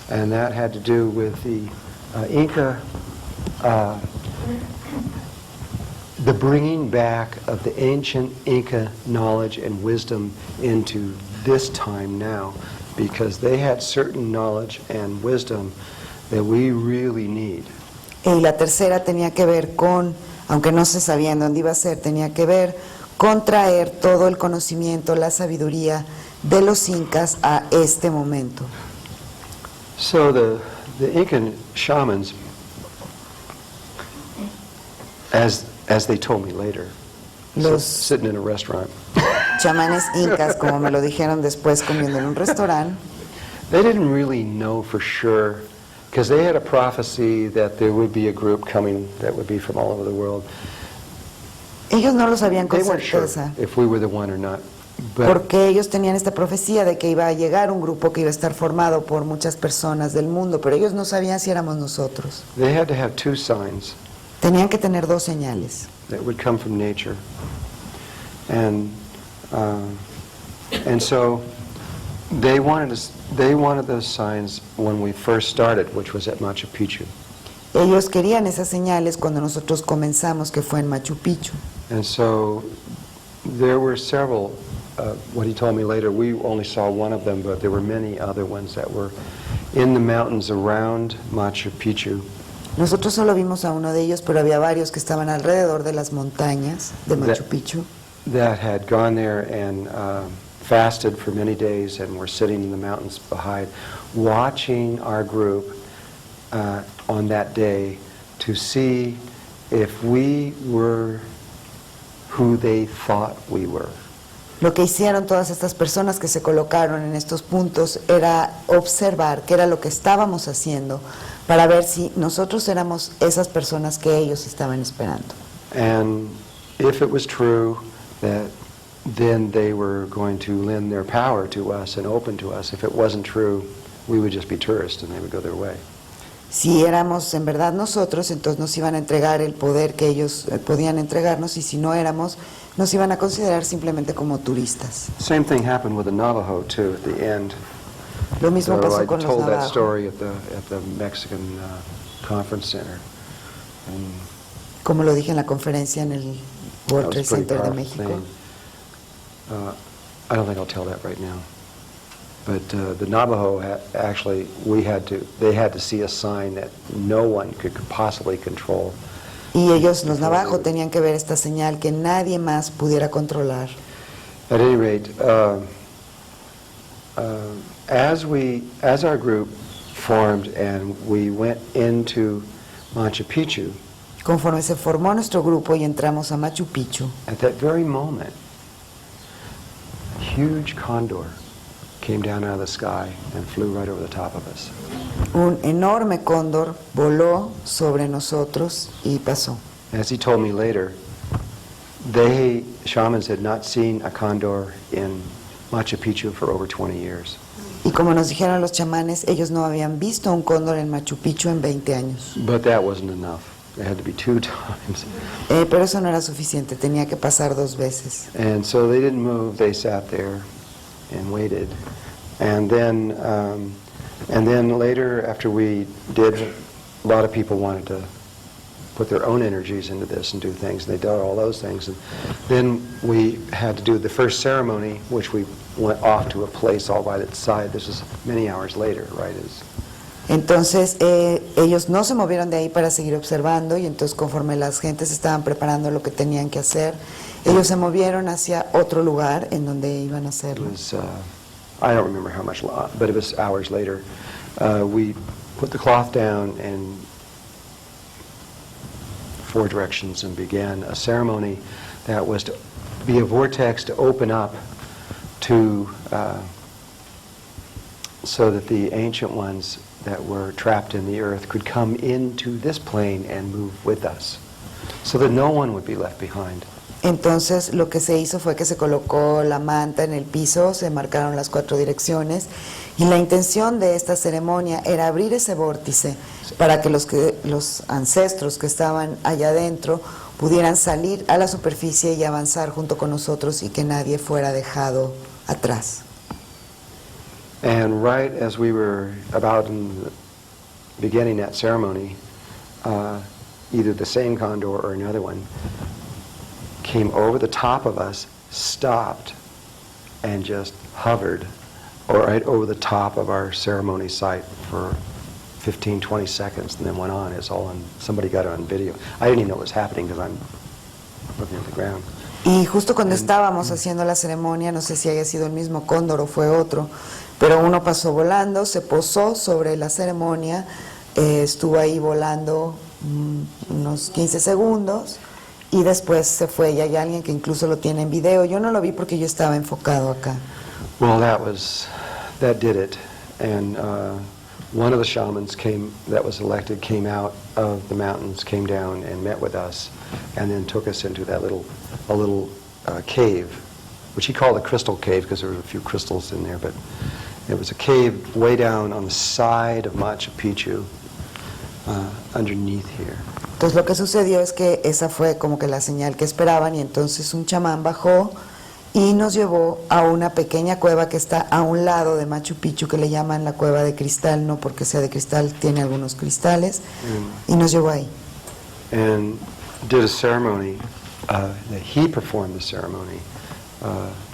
and that had to do with the Inca, the bringing back of the ancient Inca knowledge and wisdom into this time now, because they had certain knowledge and wisdom that we really need. Y la tercera tenía que ver con, aunque no se sabía en dónde iba a ser, tenía que ver con traer todo el conocimiento, la sabiduría de los incas a este momento. So the Incan shamans, as they told me later, sitting in a restaurant, chamanes incas, como me lo dijeron después comiendo en un restaurante, they didn't really know for sure, because they had a prophecy that there would be a group coming that would be from all over the world. ellos no lo sabían con They weren't sure certeza, if we were the one or not. But porque ellos tenían esta profecía de que iba a llegar un grupo que iba a estar formado por muchas personas del mundo, pero ellos no sabían si éramos nosotros. they had to have 2 signs Tenían que tener 2 señales. that would come from nature. And so they wanted those signs when we first started, which was at Machu Picchu. Ellos querían esas señales cuando nosotros comenzamos, que fue en Machu Picchu. And so there were several, what he told me later, we only saw one of them, but there were many other ones that were in the mountains around Machu Picchu. Nosotros solo vimos a uno de ellos, pero había varios que estaban alrededor de las montañas de Machu Picchu, that had gone there and fasted for many days and were sitting in the mountains behind, watching our group on that day to see if we were who they thought we were. Lo que hicieron todas estas personas que se colocaron en estos puntos era observar qué era lo que estábamos haciendo para ver si nosotros éramos esas personas que ellos estaban esperando. And if it was true, that then they were going to lend their power to us and open to us. If it wasn't true, we would just be tourists and they would go their way. Si éramos en verdad nosotros, entonces nos iban a entregar el poder que ellos podían entregarnos, y si no éramos, nos iban a considerar simplemente como turistas. Same thing happened with the Navajo too at the end. Lo mismo So pasó I con los told that Navajo. story at the Mexican Conference Center. And Como lo dije en la conferencia en el World that Trade was a pretty Center de powerful México. thing. I don't think I'll tell that right now. But the Navajo actually, they had to see a sign that no one could possibly control. Y ellos, los Navajo, tenían que ver esta señal que nadie más pudiera controlar. At any rate, as our group formed and we went into Machu Picchu, Conforme se formó nuestro grupo y entramos a Machu Picchu, at that very moment, a huge condor came down out of the sky and flew right over the top of us. un enorme cóndor voló sobre nosotros y pasó. As he told me later, shamans had not seen a condor in Machu Picchu for over 20 years. Y como nos dijeron los chamanes, ellos no habían visto un cóndor en Machu Picchu en 20 años. But that wasn't enough. It had to be 2 times. Pero eso no era suficiente, tenía que pasar 2 veces. And so they didn't move, they sat there and waited. And then later, after we did, a lot of people wanted to put their own energies into this and do things, and they did all those things. And then we had to do the first ceremony, which we went off to a place all by its side. This was many hours later, right? Entonces ellos no se movieron de ahí para seguir observando, y entonces conforme las gentes estaban preparando lo que tenían que hacer, ellos se movieron hacia otro lugar en donde iban a hacerlo. I don't remember how much, but it was hours later. We put the cloth down in 4 directions and began a ceremony that was to be a vortex to open up to, so that the ancient ones that were trapped in the earth could come into this plane and move with us, so that no one would be left behind. Entonces lo que se hizo fue que se colocó la manta en el piso, se marcaron las 4 direcciones, y la intención de esta ceremonia era abrir ese vórtice para que los ancestros que estaban allá adentro pudieran salir a la superficie y avanzar junto con nosotros y que nadie fuera dejado atrás. And right as we were about beginning that ceremony, either the same condor or another one came over the top of us, stopped, and just hovered right over the top of our ceremony site for 15, 20 seconds, and then went on. It's all on, somebody got it on video. I didn't even know what was happening because I'm looking at the ground. Y justo cuando estábamos haciendo la ceremonia, no sé si haya sido el mismo cóndor o fue otro, pero uno pasó volando, se posó sobre la ceremonia, estuvo ahí volando unos 15 segundos y después se fue. Y hay alguien que incluso lo tiene en video. Yo no lo vi porque yo estaba enfocado acá. Well, that did it. And one of the shamans that was elected came out of the mountains, came down and met with us, and then took us into that little cave, which he called a crystal cave because there were a few crystals in there, but it was a cave way down on the side of Machu Picchu, underneath here. Entonces lo que sucedió es que esa fue como que la señal que esperaban, y entonces un chamán bajó y nos llevó a una pequeña cueva que está a un lado de Machu Picchu, que le llaman la cueva de cristal, no porque sea de cristal, tiene algunos cristales, y nos llevó ahí. And did a ceremony, he performed the ceremony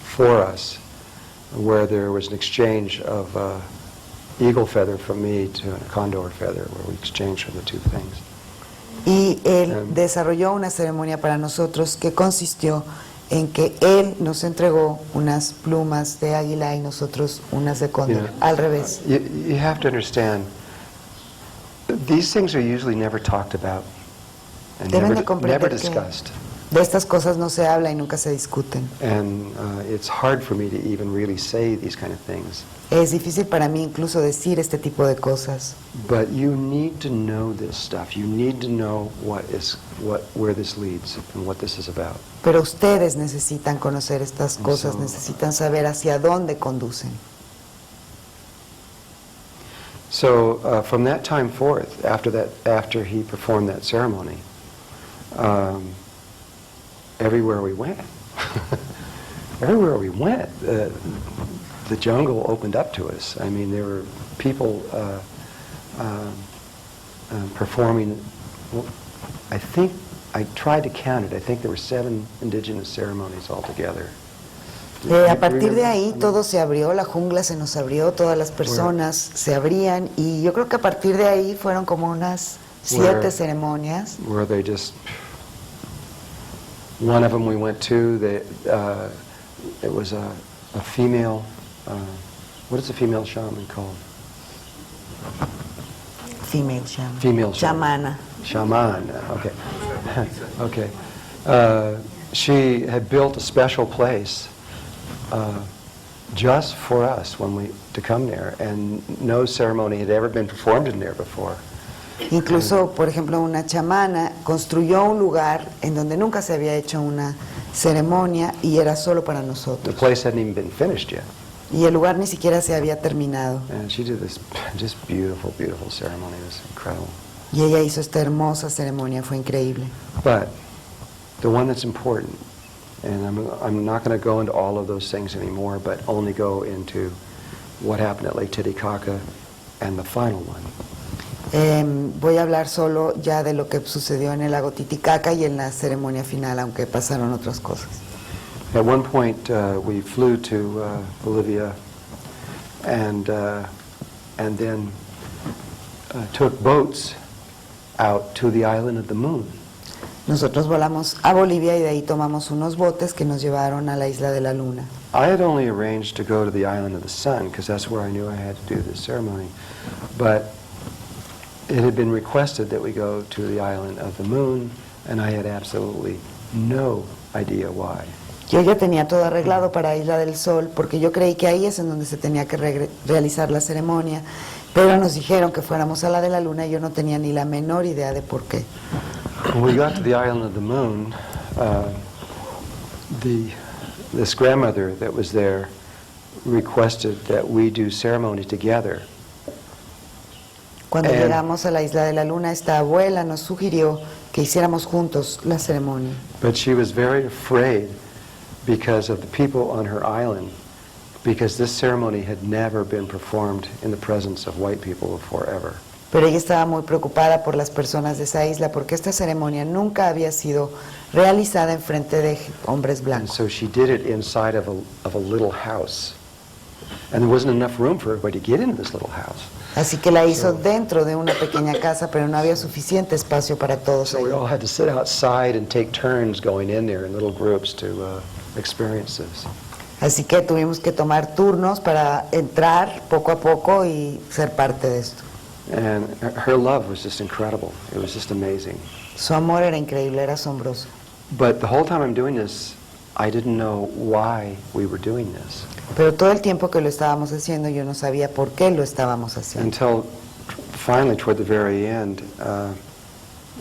for us, where there was an exchange of eagle feather from me to a condor feather, where we exchanged the 2 things. Y él desarrolló una ceremonia para nosotros que consistió en que él nos entregó unas plumas de águila y nosotros unas de cóndor, al revés. You have to understand, these things are usually never talked about and Deben de never comprender que discussed. de estas cosas no se habla y nunca se discuten. And it's hard for me to even really say these kind of things. Es difícil para mí incluso decir este tipo de cosas. But you need to know this stuff. You need to know where this leads and what this is about. Pero ustedes necesitan conocer estas cosas, necesitan saber hacia dónde conducen. So from that time forth, after he performed that ceremony, everywhere we went, the jungle opened up to us. I mean, there were people performing I think, I tried to count it, I think there were 7 indigenous ceremonies altogether. A partir de ahí todo se abrió, la jungla se nos abrió, todas las personas se abrían y yo creo que a partir de ahí fueron como unas 7 ceremonias. Where they just, one of them we went to, it was a female, what is a female shaman called? Female shaman. Female shaman. Chamana. Shaman, okay. Okay. She had built a special place just for us to come there, and no ceremony had ever been performed in there before. Incluso, por ejemplo, una chamana construyó un lugar en donde nunca se había hecho una ceremonia y era solo para The nosotros. place hadn't even been finished yet. Y el lugar ni siquiera se había terminado. And she did this just beautiful, beautiful ceremony. It was incredible. Y ella hizo esta hermosa ceremonia, fue increíble. But the one that's important, and I'm not going to go into all of those things anymore, but only go into what happened at Lake Titicaca and the final one. Voy a hablar solo ya de lo que sucedió en el lago Titicaca y en la ceremonia final, aunque pasaron otras cosas. At one point, we flew to Bolivia, and then took boats out to the island of the moon. Nosotros volamos a Bolivia y de ahí tomamos unos botes que nos llevaron a la isla de la Luna. I had only arranged to go to the island of the sun because that's where I knew I had to do this ceremony, but it had been requested that we go to the island of the moon, and I had absolutely no idea why. Yo ya tenía todo arreglado para Isla del Sol porque yo creí que ahí es en donde se tenía que realizar la ceremonia, pero nos dijeron que fuéramos a la de la Luna y yo no tenía ni la menor idea de por qué. When we got to the island of the moon, this grandmother that was there requested that we do ceremony together. Cuando llegamos a la Isla de la Luna, esta abuela nos sugirió que hiciéramos juntos la ceremonia. But she was very afraid because of the people on her island, because this ceremony had never been performed in the presence of white people before ever. Pero ella estaba muy preocupada por las personas de esa isla porque esta ceremonia nunca había sido realizada en frente de hombres And blancos. so she did it inside of a little house. And there wasn't enough room for everybody to get into this little house. Así que la hizo dentro de una pequeña casa, pero no había suficiente espacio para todos So we all ellos. had to sit outside and take turns going in there in little groups to experience this. Así que tuvimos que tomar turnos para entrar poco a poco y ser parte de esto. And her love was just incredible. It was just amazing. Su amor era increíble, era asombroso. But the whole time I'm doing this, I didn't know why we were doing this. Pero todo el tiempo que lo estábamos haciendo yo no sabía por qué lo estábamos haciendo. Until finally, toward the very end,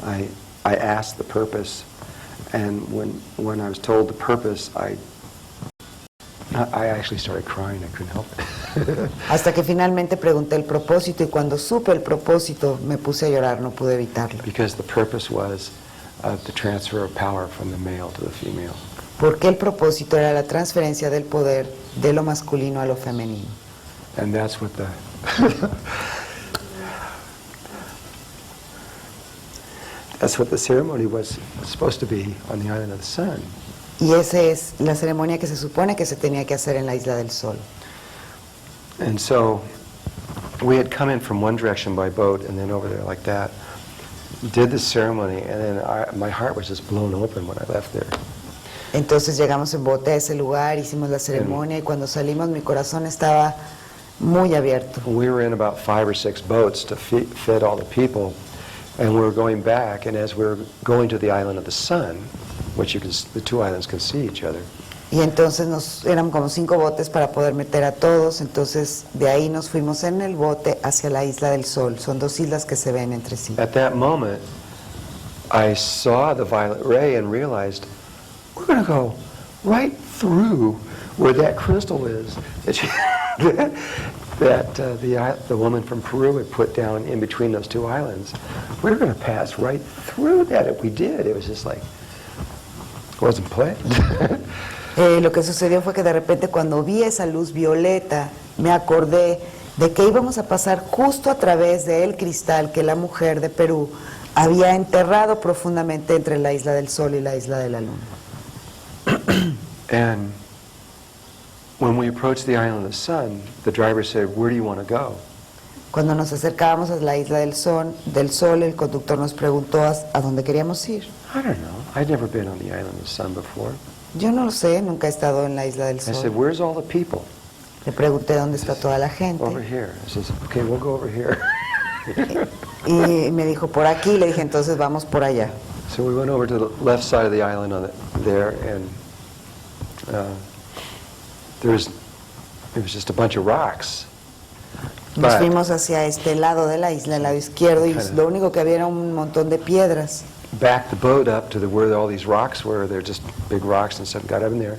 I asked the purpose, and when I was told the purpose, I actually started crying. I couldn't help it. Hasta que finalmente pregunté el propósito y cuando supe el propósito me puse a llorar, no pude evitarlo. Because the purpose was the transfer of power from the male to the female. Porque el propósito era la transferencia del poder de lo masculino a lo femenino. And that's what the ceremony was supposed to be on the island of the sun. Y esa es la ceremonia que se supone que se tenía que hacer en la Isla del Sol. And so we had come in from one direction by boat and then over there like that, did the ceremony, and then my heart was just blown open when I left there. Entonces llegamos en bote a ese lugar, hicimos la ceremonia y cuando salimos mi corazón estaba muy abierto. We were in about 5 or 6 boats to feed all the people, and we were going back, and as we were going to the island of the sun, which the two islands can see each other. Y entonces eran como 5 botes para poder meter a todos, entonces de ahí nos fuimos en el bote hacia la Isla del Sol. Son 2 islas que se ven entre sí. At that moment, I saw the violet ray and realized we're going to go right through where that crystal is that the woman from Peru had put down in between those 2 islands. We were going to pass right through that if we did. It was just like, it wasn't planned. Lo que sucedió fue que de repente cuando vi esa luz violeta me acordé de que íbamos a pasar justo a través del cristal que la mujer de Perú había enterrado profundamente entre la isla del Sol y la isla de la Luna. And when we approached the island of the sun, the driver said, "Where do you want to go?" Cuando nos acercábamos a la isla del Sol, el conductor nos preguntó a dónde queríamos ir. I don't know. I'd never been on the island of the sun before. Yo no lo sé, nunca he estado en la isla del I said, Sol. "Where's all the people?" Le pregunté dónde está toda la gente. Over here. I says, "Okay, we'll go over here." Y me dijo, por aquí. Le dije, entonces vamos por allá. So we went over to the left side of the island there, and it was just a bunch of rocks. Nos But fuimos hacia este lado de la isla, el lado izquierdo, y lo único que había era un montón de piedras. backed the boat up to where all these rocks were. They're just big rocks and stuff. Got up in there,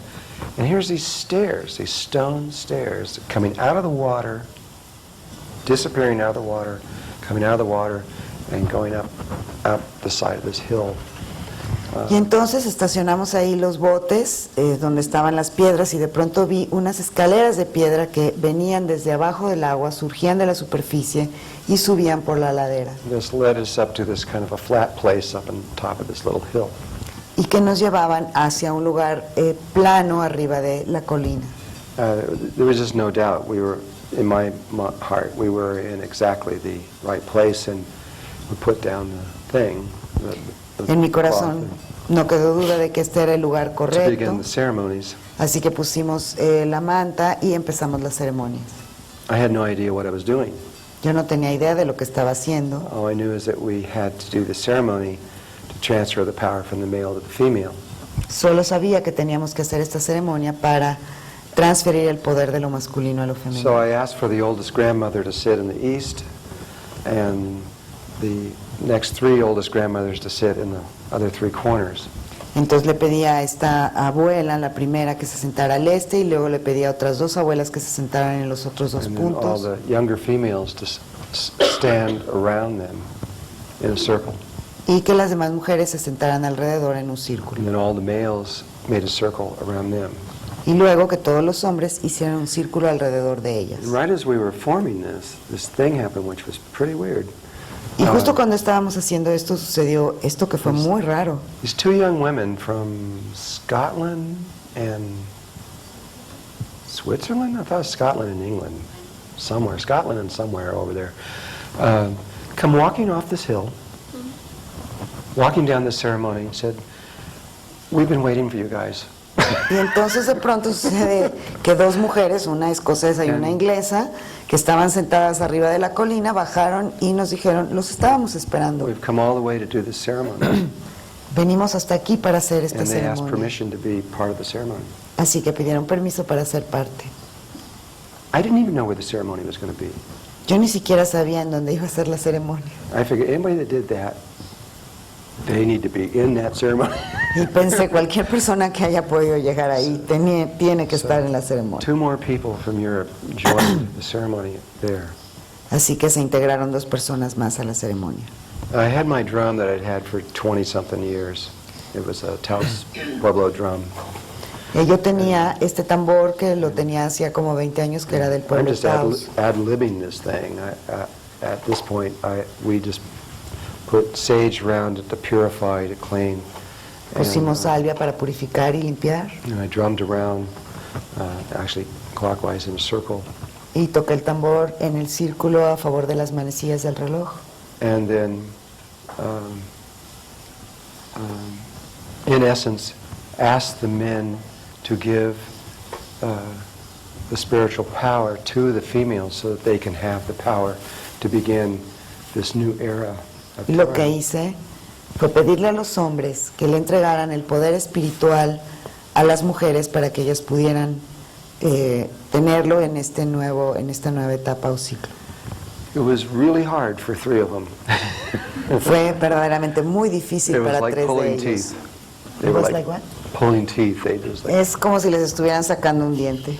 and here's these stairs, these stone stairs coming out of the water, disappearing out of the water, coming out of the water, and going up the side of this hill. Y entonces estacionamos ahí los botes donde estaban las piedras, y de pronto vi unas escaleras de piedra que venían desde abajo del agua, surgían de la superficie y subían por la ladera. This led us up to this kind of a flat place up on top of this little hill. Y que nos llevaban hacia un lugar plano arriba de la colina. There was just no doubt. We were, in my heart, we were in exactly the right place, and we put down the thing. En mi corazón no quedó duda de que este era el lugar to begin correcto, the ceremonies. así que pusimos la manta y empezamos las ceremonias. I had no idea what I was doing. Yo no tenía idea de lo que estaba haciendo. All I knew is that we had to do the ceremony to transfer the power from the male to the female. Solo sabía que teníamos que hacer esta ceremonia para transferir el poder de lo masculino a lo So femenino. I asked for the oldest grandmother to sit in the east, and the next three oldest grandmothers to sit in the other three corners. Entonces le pedí a esta abuela, la primera, que se sentara al este, y luego le pedí a otras dos abuelas que se sentaran en los otros dos And then all puntos, the younger females to stand around them in a circle. y que las demás mujeres se sentaran alrededor en un círculo. And then all the males made a circle around them. Y luego que todos los hombres hicieran un círculo alrededor de ellas. And right as we were forming this thing happened, which was pretty weird. Y justo cuando estábamos haciendo esto, sucedió esto que fue muy raro. These two young women from Scotland and Switzerland? I thought it was Scotland and England. Somewhere, Scotland and somewhere over there. Come walking off this hill, walking down the ceremony, and said, "We've been waiting for you guys." Y entonces de pronto sucede que dos mujeres, una escocesa y una inglesa, que estaban sentadas arriba de la colina, bajaron y nos dijeron, los estábamos esperando. We've come all the way to do this ceremony. Venimos hasta aquí para hacer esta And they asked ceremonia. permission to be part of the ceremony. Así que pidieron permiso para ser parte. I didn't even know where the ceremony was going to be. Yo ni siquiera sabía en dónde iba a ser la ceremonia. I figured anybody that did that, they need to be in that ceremony. Y pensé, cualquier persona que haya podido llegar ahí tiene que estar en la ceremonia. Two more people from Europe joined the ceremony there. Así que se integraron dos personas más a la ceremonia. I had my drum that I'd had for 20-something years. It was a Taos Pueblo drum. Yo tenía este tambor que lo tenía hacía como 20 años, que era del I'm pueblo just Taos. ad-libbing this thing. At this point, we just put sage around it to purify, to clean. Pusimos salvia para purificar y limpiar, And I drummed around, actually clockwise in a circle. y toqué el tambor en el círculo a favor de las manecillas del reloj. And then, in essence, asked the men to give the spiritual power to the females so that they can have the power to begin this new era of Lo que time. hice fue pedirle a los hombres que le entregaran el poder espiritual a las mujeres para que ellas pudieran tenerlo en esta nueva etapa o ciclo. It was really hard for three of them. Fue verdaderamente muy difícil It was para like tres de pulling ellos. teeth. They It were was like like what? pulling teeth. They just like, Es como si les estuvieran sacando un diente.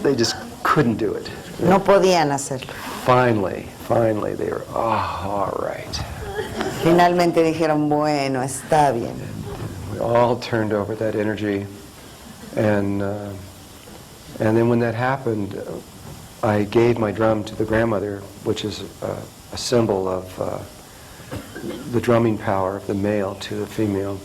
they just couldn't do it. No podían hacerlo. Finally, they were, all right. Finalmente dijeron, bueno, está bien. We all turned over that energy, and then when that happened, I gave my drum to the grandmother, which is a a symbol of the drumming power of the male to the female.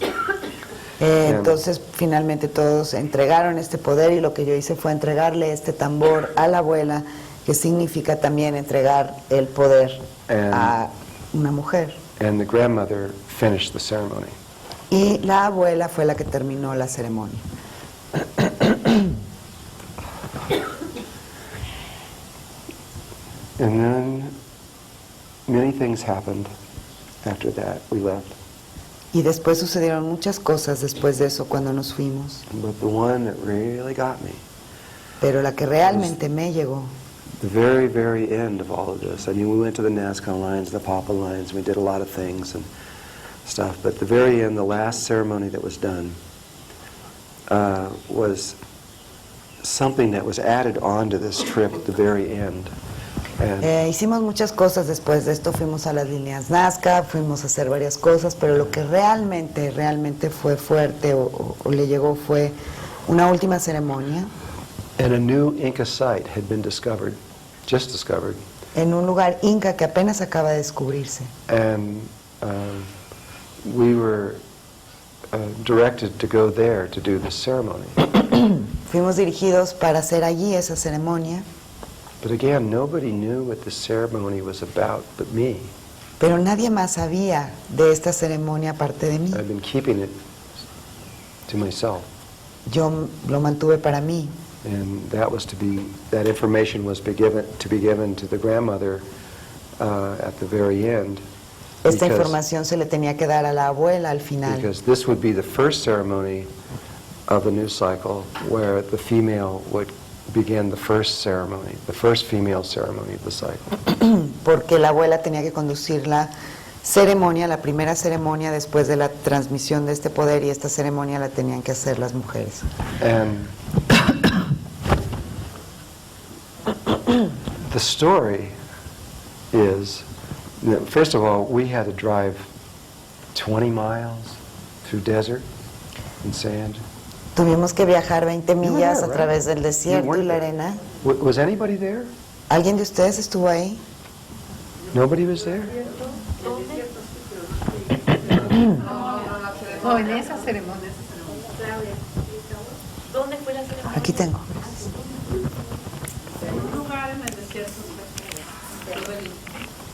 Entonces finalmente todos entregaron este poder y lo que yo hice fue entregarle este tambor a la abuela, que significa también entregar el poder a una mujer. And the grandmother finished the ceremony. Y la abuela fue la que terminó la ceremonia. And then many things happened after that. We left. Y después sucedieron muchas cosas después de eso cuando nos fuimos. But the one that really got me, Pero la que realmente me llegó, the very, very end of all of this. I mean, we went to the Nazca lines, the Papa lines, we did a lot of things and stuff, but the very end, the last ceremony that was done was something that was added on to this trip at the very end. hicimos muchas cosas después de esto, fuimos a las líneas Nazca, fuimos a hacer varias cosas, pero lo que realmente fue fuerte o le llegó fue una última ceremonia. And a new Inca site had been discovered, just discovered. En un lugar inca que apenas acaba de descubrirse. And we were directed to go there to do this ceremony. Fuimos dirigidos para hacer allí esa ceremonia. But again, nobody knew what the ceremony was about but me. Pero nadie más sabía de esta ceremonia aparte de mí. I've been keeping it to myself. Yo lo mantuve para mí. And that information was to be given to the grandmother at the very end. Esta información se le tenía que dar a la abuela al final. Because this would be the first ceremony of the new cycle where the female would begin the first ceremony, the first female ceremony of the cycle. Porque la abuela tenía que conducir la ceremonia, la primera ceremonia después de la transmisión de este poder, y esta ceremonia la tenían que hacer las mujeres. And the story is, first of all, we had to drive 20 miles through desert and sand. Tuvimos que viajar 20 millas there, a right? través del You desierto weren't y la there. arena. Was anybody there? ¿Alguien de ustedes estuvo ahí? Nobody was there? No, en esa ceremonia. ¿Dónde fue la ceremonia? Aquí tengo. En un lugar en el desierto.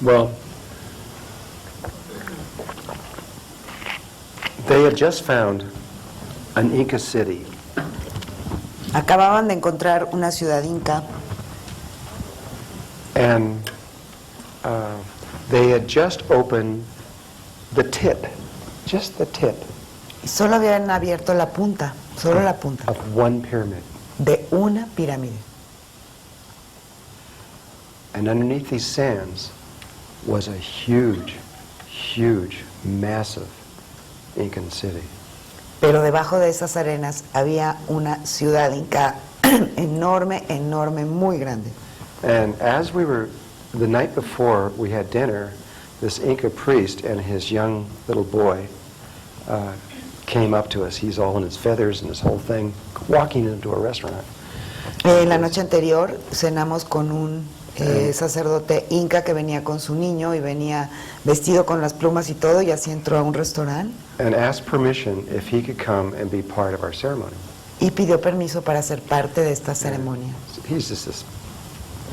Well, they had just found an Inca city. Acababan de encontrar una ciudad inca And they had just opened the tip, just the tip y solo habían abierto la punta, solo la punta of one pyramid. de una pirámide. And underneath these sands was a huge, huge, massive Incan city. Pero debajo de esas arenas había una ciudad inca enorme, enorme, muy grande. And as we were, the night before we had dinner, this Inca priest and his young little boy came up to us. He's all in his feathers and his whole thing, walking into a restaurant. La noche anterior cenamos con un sacerdote inca que venía con su niño y venía vestido con las plumas y todo, y así entró a un restaurante And asked permission if he could come and be part of our ceremony. y pidió permiso para ser parte de esta ceremonia. He's just this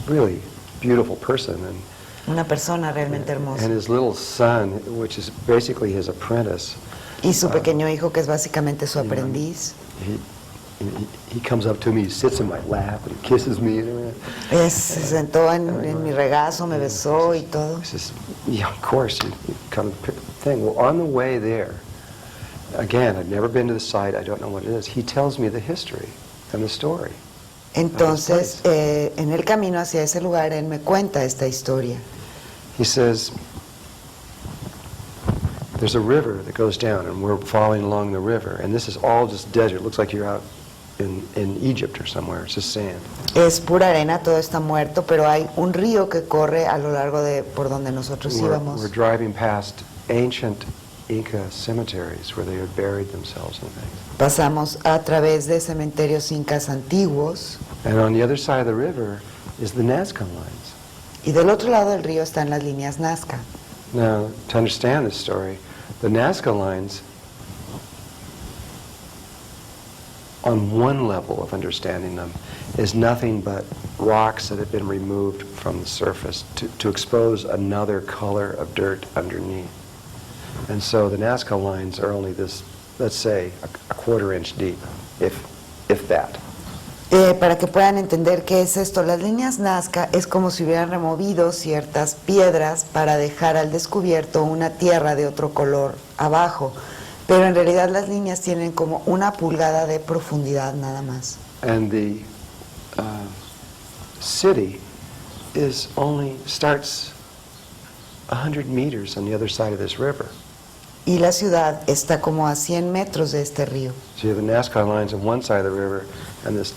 really beautiful person, and Una persona realmente and hermosa. his little son, which is basically his apprentice, Y su pequeño hijo, que es básicamente su aprendiz, he comes up to me, he sits in my lap and he kisses me. se sentó en mi regazo, me besó y todo. He says, yeah, of course, you come to pick the thing. Well, on the way there, again, I've never been to the site, I don't know what it is. He tells me the history and the story. Entonces, en el camino hacia ese lugar, él me cuenta esta historia. He says, there's a river that goes down, and we're following along the river, and this is all just desert. It looks like you're out in Egypt or somewhere. It's just sand. Es pura arena, todo está muerto, pero hay un río que corre a lo largo de por donde nosotros We're íbamos. driving past ancient Inca cemeteries where they had buried themselves and things. Pasamos a través de cementerios incas antiguos, And on the other side of the river is the Nazca lines. Y del otro lado del río están las líneas Nazca. Now, to understand this story, the Nazca lines, on one level of understanding them, is nothing but rocks that have been removed from the surface to expose another color of dirt underneath. And so the Nazca lines are only this, let's say, a quarter-inch deep, if that. Para que puedan entender qué es esto, las líneas Nazca es como si hubieran removido ciertas piedras para dejar al descubierto una tierra de otro color abajo, pero en realidad las líneas tienen como 1 pulgada de profundidad nada más. And the city starts 100 meters on the other side of this river. Y la ciudad está como a 100 metros de este río. So you have the Nazca lines on one side of the river and this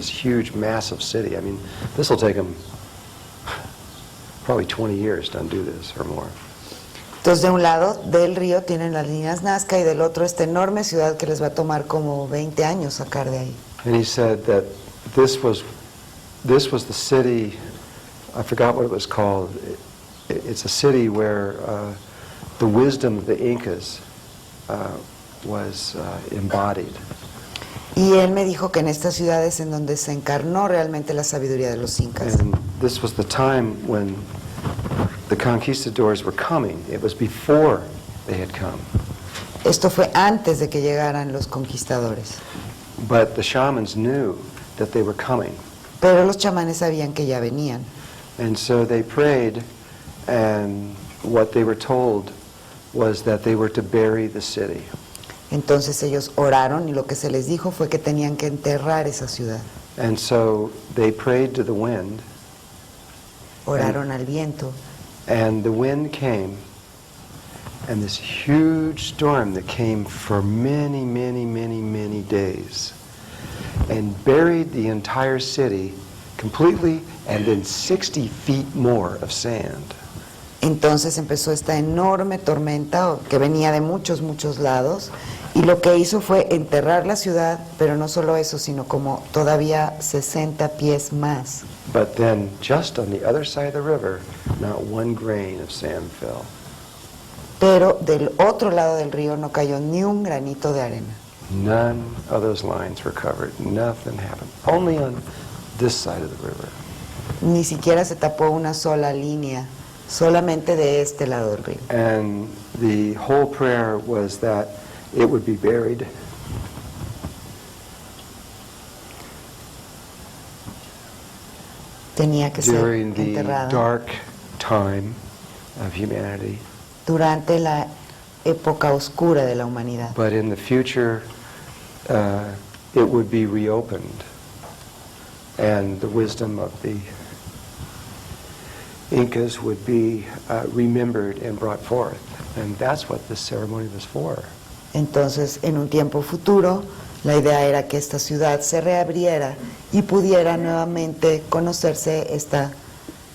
huge, massive city. I mean, this will take them probably 20 years to undo this or more. Entonces, de un lado del río tienen las líneas Nazca y del otro esta enorme ciudad que les va a tomar como 20 años sacar de ahí. And he said that this was the city, I forgot what it was called. It's a city where the wisdom of the Incas was embodied. Y él me dijo que en estas ciudades en donde se encarnó realmente la sabiduría de los incas. And this was the time when the conquistadors were coming. It was before they had come. Esto fue antes de que llegaran los conquistadores. But the shamans knew that they were coming. Pero los chamanes sabían que ya venían. And so they prayed, and what they were told was that they were to bury the city. Entonces ellos oraron y lo que se les dijo fue que tenían que enterrar esa ciudad. And so they prayed to the wind, Oraron al viento. and the wind came, and this huge storm that came for many, many, many, many days, and buried the entire city completely and in 60 feet more of sand. Entonces empezó esta enorme tormenta que venía de muchos, muchos lados y lo que hizo fue enterrar la ciudad, pero no solo eso, sino como todavía 60 pies más. But then, just on the other side of the river, not one grain of sand fell. Pero del otro lado del río no cayó ni un granito de arena. None of those lines were covered. Nothing happened. Only on this side of the river. Ni siquiera se tapó una sola línea, solamente de este lado del río. And the whole prayer was that it would be buried Tenía que ser during the enterrada dark time of humanity. durante la época oscura de la humanidad. But in the future, it would be reopened, and the wisdom of the Incas would be remembered and brought forth. And that's what this ceremony was for. Entonces, en un tiempo futuro, la idea era que esta ciudad se reabriera y pudiera nuevamente conocerse esta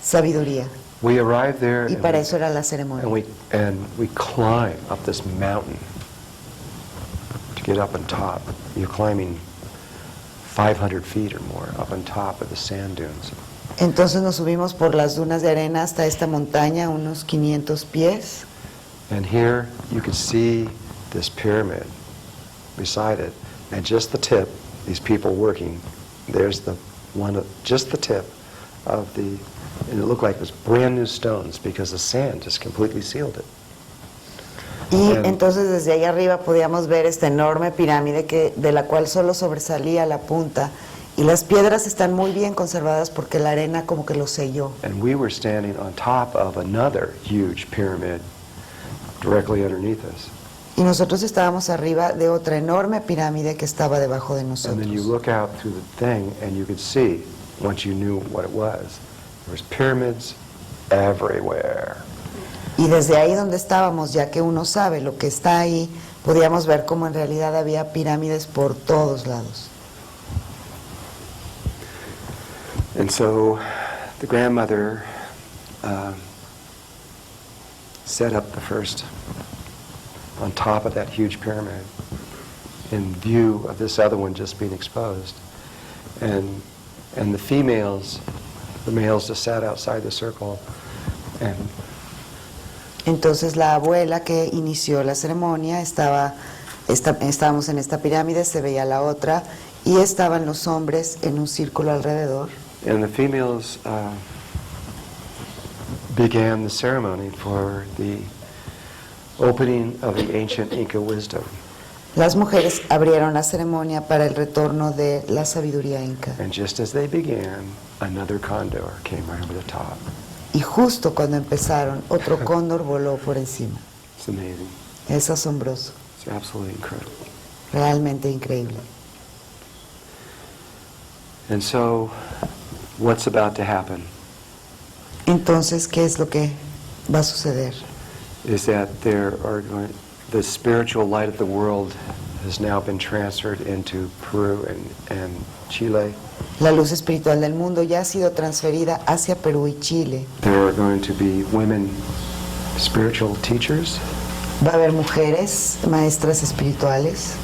sabiduría. We arrived there, Y para eso era la ceremonia. and we climb up this mountain to get up on top. You're climbing 500 feet or more up on top of the sand dunes. Entonces nos subimos por las dunas de arena hasta esta montaña, unos 500 pies. And here you could see this pyramid beside it, and just the tip, these people working, there's the one, just the tip of the, and it looked like it was brand new stones because the sand just completely sealed it. Y And- entonces desde ahí arriba podíamos ver esta enorme pirámide de la cual solo sobresalía la punta. Y las piedras están muy bien conservadas porque la arena como que lo selló. And we were standing on top of another huge pyramid directly underneath us. Y nosotros estábamos arriba de otra enorme pirámide que estaba debajo de And then you nosotros. look out through the thing and you could see, once you knew what it was, there was pyramids everywhere. Y desde ahí donde estábamos, ya que uno sabe lo que está ahí, podíamos ver cómo en realidad había pirámides por todos lados. And so the grandmother set up the first on top of that huge pyramid in view of this other one just being exposed. And the females the males just sat outside the circle, and Entonces la abuela que inició la ceremonia estábamos en esta pirámide, se veía la otra y estaban los hombres en un círculo alrededor. the females began the ceremony for the opening of the ancient Inca wisdom. Las mujeres abrieron la ceremonia para el retorno de la sabiduría inca. And just as they began, another condor came right over the top. Y justo cuando empezaron, otro cóndor voló por encima. It's amazing. Es asombroso, It's absolutely incredible. realmente increíble. And so, what's about to happen Entonces, ¿qué es lo que va a suceder? is that the spiritual light of the world has now been transferred into Peru and Chile. La luz espiritual del mundo ya ha sido transferida hacia Perú y Chile. There are going to be women spiritual teachers. Va a haber mujeres, maestras espirituales,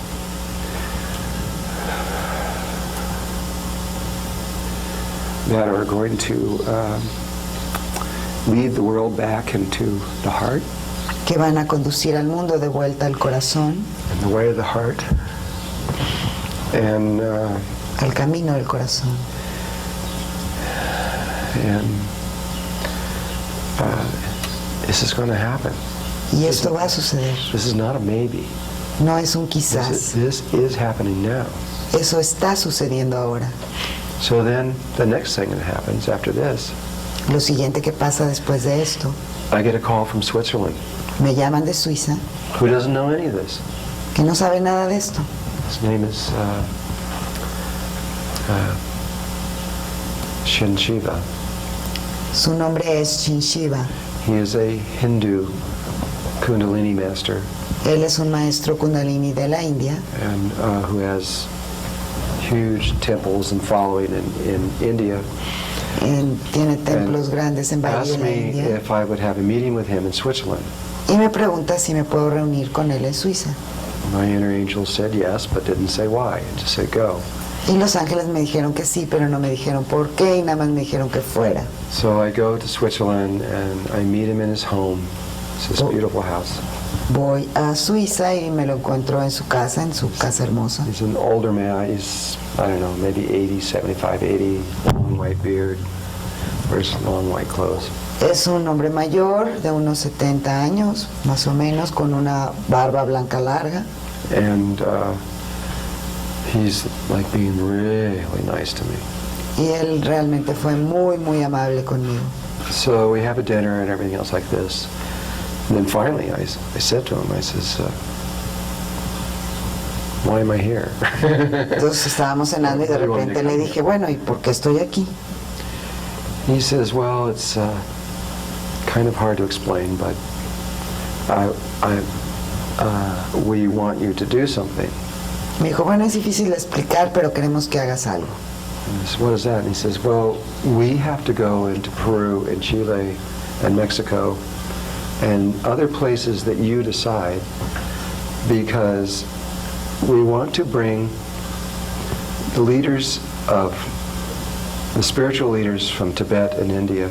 that are going to lead the world back into the heart, que van a conducir al mundo de vuelta al corazón, and the way of the heart. And al camino del corazón. This is going to happen. Y esto va a suceder. This is not a maybe. No es un quizás. This is happening now. Eso está sucediendo ahora. So then, the next thing that happens after this, Lo siguiente que pasa después de esto, I get a call from Switzerland. me llaman de Suiza, Who doesn't know any of this? que no sabe nada de esto. His name is Shin Shiva. Su nombre es Shinshiva. He is a Hindu Kundalini master, Él es un maestro Kundalini de la India and who has huge temples and following in India. Tiene templos grandes en Bahía de Asked la me India. if I would have a meeting with him in Switzerland. Y me pregunta si me puedo reunir con él en Suiza. My inner angel said yes, but didn't say why. It just said go. Y los ángeles me dijeron que sí, pero no me dijeron por qué y nada más me dijeron que fuera. So I go to Switzerland and I meet him in his home. It's his beautiful house. Voy a Suiza y me lo encuentro en su casa hermosa. He's an older man. He's, I don't know, maybe 80, 75, 80, long white beard, wears long white clothes. Es un hombre mayor de unos 70 años, más o menos, con una barba blanca larga. And he's like being really nice to me. Y él realmente fue muy, muy amable conmigo. So we have a dinner and everything else like this. And then finally I said to him, I says, why am I here? Entonces estábamos cenando y de repente le dije, bueno, ¿y por qué estoy aquí? He says, well, it's kind of hard to explain, but we want you to do something. Me dijo, bueno, es difícil de explicar, pero queremos que hagas algo. And I said, what is that? And he says, well, we have to go into Peru and Chile and Mexico and other places that you decide, because we want to bring the leaders of the spiritual leaders from Tibet and India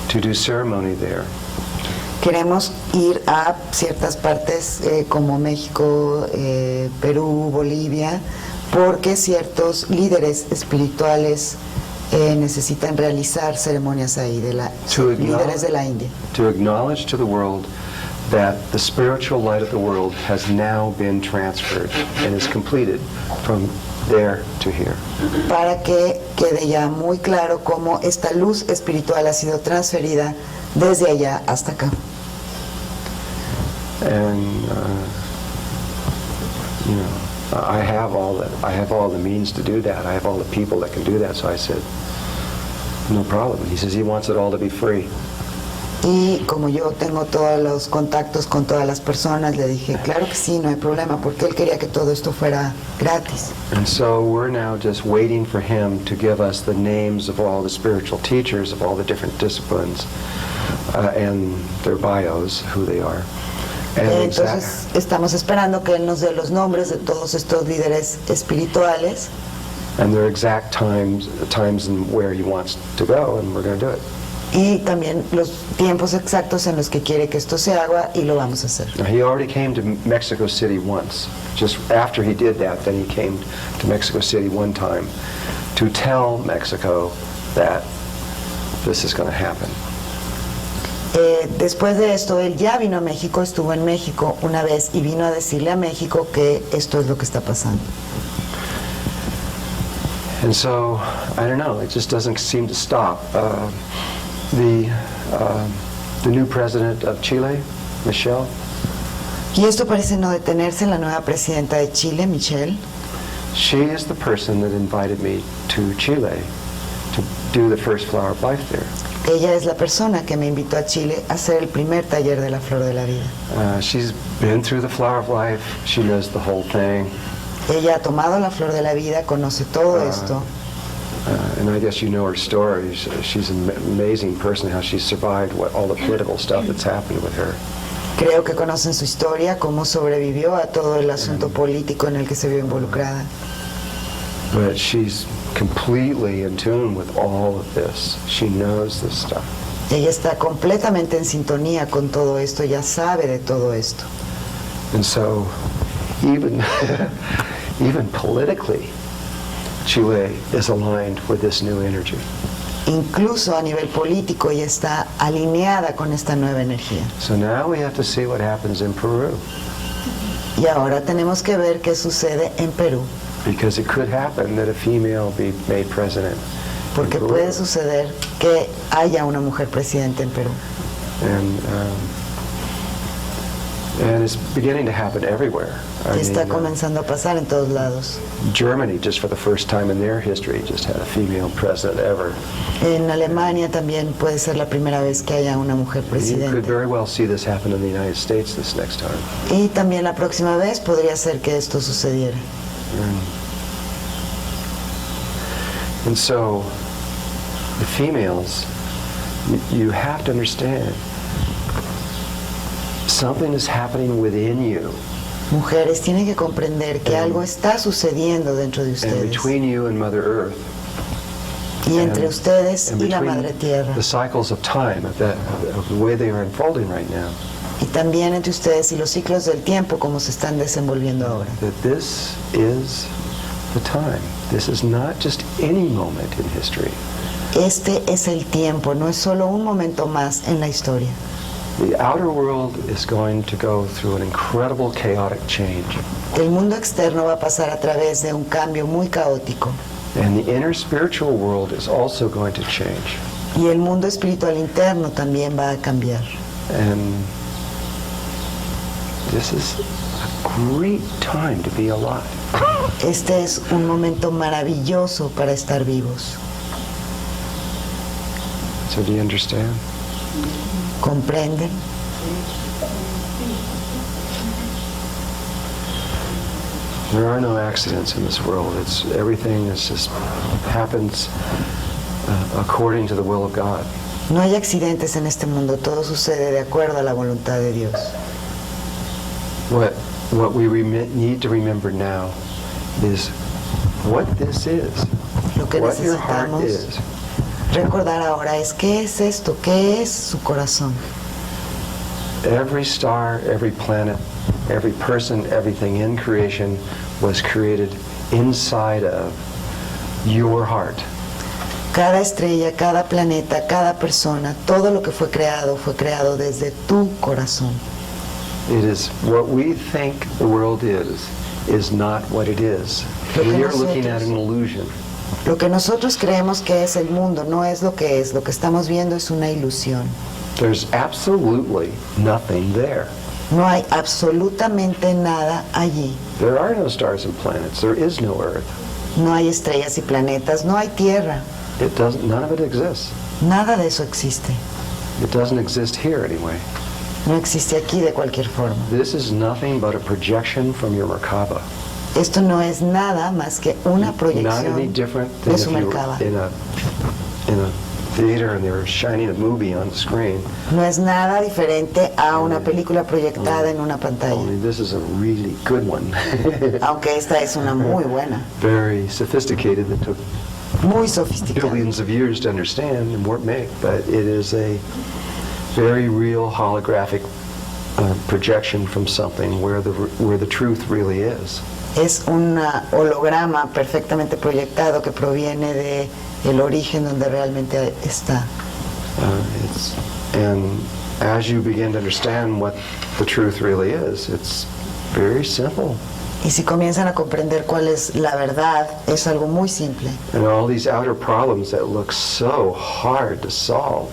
to do ceremony there. Queremos ir a ciertas partes como México, Perú, Bolivia, porque ciertos líderes espirituales necesitan realizar ceremonias ahí, líderes de la India. To acknowledge to the world that the spiritual light of the world has now been transferred and is completed from there to here. Para que quede ya muy claro cómo esta luz espiritual ha sido transferida desde allá hasta acá. And you know, I have all the means to do that. I have all the people that can do that. So I said, no problem. And he says he wants it all to be free. Y como yo tengo todos los contactos con todas las personas, le dije, claro que sí, no hay problema, porque él quería que todo esto fuera gratis. And so we're now just waiting for him to give us the names of all the spiritual teachers of all the different disciplines and their bios, who they are. And Entonces estamos esperando que él nos dé los nombres de todos estos líderes espirituales And there are exact times and where he wants to go, and we're going to do it. Y también los tiempos exactos en los que quiere que esto se haga y lo vamos a hacer. Now, he already came to Mexico City once. Just after he did that, then he came to Mexico City one time to tell Mexico that this is going to happen. Después de esto, él ya vino a México, estuvo en México una vez y vino a decirle a México que esto es lo que está pasando. And so, I don't know, it just doesn't seem to stop. The new president of Chile, Michelle, Y esto parece no detenerse. La nueva presidenta de Chile, Michelle, she is the person that invited me to Chile to do the first Flower of Life there. ella es la persona que me invitó a Chile a hacer el primer taller de la Flor de la Vida. She's been through the Flower of Life. She knows the whole thing. Ella ha tomado la Flor de la Vida, conoce todo esto. And I guess you know her story. She's an amazing person, how she survived all the political stuff that's happened with her. Creo que conocen su historia, cómo sobrevivió a todo el asunto político en el que se vio involucrada. But she's completely in tune with all of this. She knows this stuff. Ella está completamente en sintonía con todo esto, ya sabe de todo esto. And so, even even politically, Chile is aligned with this new energy. Incluso a nivel político ella está alineada con esta nueva energía. So now we have to see what happens in Peru, Y ahora tenemos que ver qué sucede en Perú, because it could happen that a female be made president. in porque Peru. puede suceder que haya una mujer presidente en Perú. And it's beginning to happen everywhere. I Y está mean, comenzando a pasar en todos lados. Germany, just for the first time in their history, just had a female president ever. En Alemania también puede ser la primera vez que haya una mujer You could presidente. very well see this happen in the United States this next time. Y también la próxima vez podría ser que esto sucediera. And so, the females, you have to understand, something is happening within you, Mujeres, tienen que comprender que algo está sucediendo dentro de and ustedes. between you and Mother Earth, Y entre ustedes and y la between Madre Tierra. the cycles of time, of the way they are unfolding right now, Y también entre ustedes y los ciclos del tiempo como se están desenvolviendo ahora. that this is the time. This is not just any moment in history. Este es el tiempo, no es solo un momento más en la historia. The outer world is going to go through an incredible chaotic change. El mundo externo va a pasar a través de un cambio muy caótico. And the inner spiritual world is also going to change. Y el mundo espiritual interno también va a cambiar. And this is a great time to be alive. Este es un momento maravilloso para estar vivos. So do you understand? ¿Comprenden? There are no accidents in this world. Everything is just happens according to the will of God. No hay accidentes en este mundo, todo sucede de acuerdo a la voluntad de Dios. What we need to remember now is what this is, Lo que what your heart necesitamos is. recordar ahora es qué es esto, qué es su corazón. Every star, every planet, every person, everything in creation was created inside of your heart. Cada estrella, cada planeta, cada persona, todo lo que fue creado desde tu corazón. It is what we think the world is not what it is. Lo que We are looking at nosotros- an illusion. Lo que nosotros creemos que es el mundo no es lo que es, lo que estamos viendo es una ilusión. There's absolutely nothing there. No hay absolutamente nada allí. There are no stars and planets. There is no Earth. No hay estrellas y planetas, no hay tierra. None of it exists. Nada de eso existe. It doesn't exist here anyway. No existe aquí de cualquier forma. This is nothing but a projection from your Merkaba. Esto no es nada más que una Not any proyección different than de if su you Merkaba. were in a theater and they were shining a movie on the screen. No es nada diferente a una película proyectada en una pantalla, Only this is a really good one. aunque esta es una muy buena, Very sophisticated that took muy sofisticada. billions of years to understand and make, but it is a very real holographic projection from something where the truth really is. Es un holograma perfectamente proyectado que proviene de el origen donde realmente está. And as you begin to understand what the truth really is, it's very simple. Y si comienzan a comprender cuál es la verdad, es algo muy simple. And all these outer problems that look so hard to solve,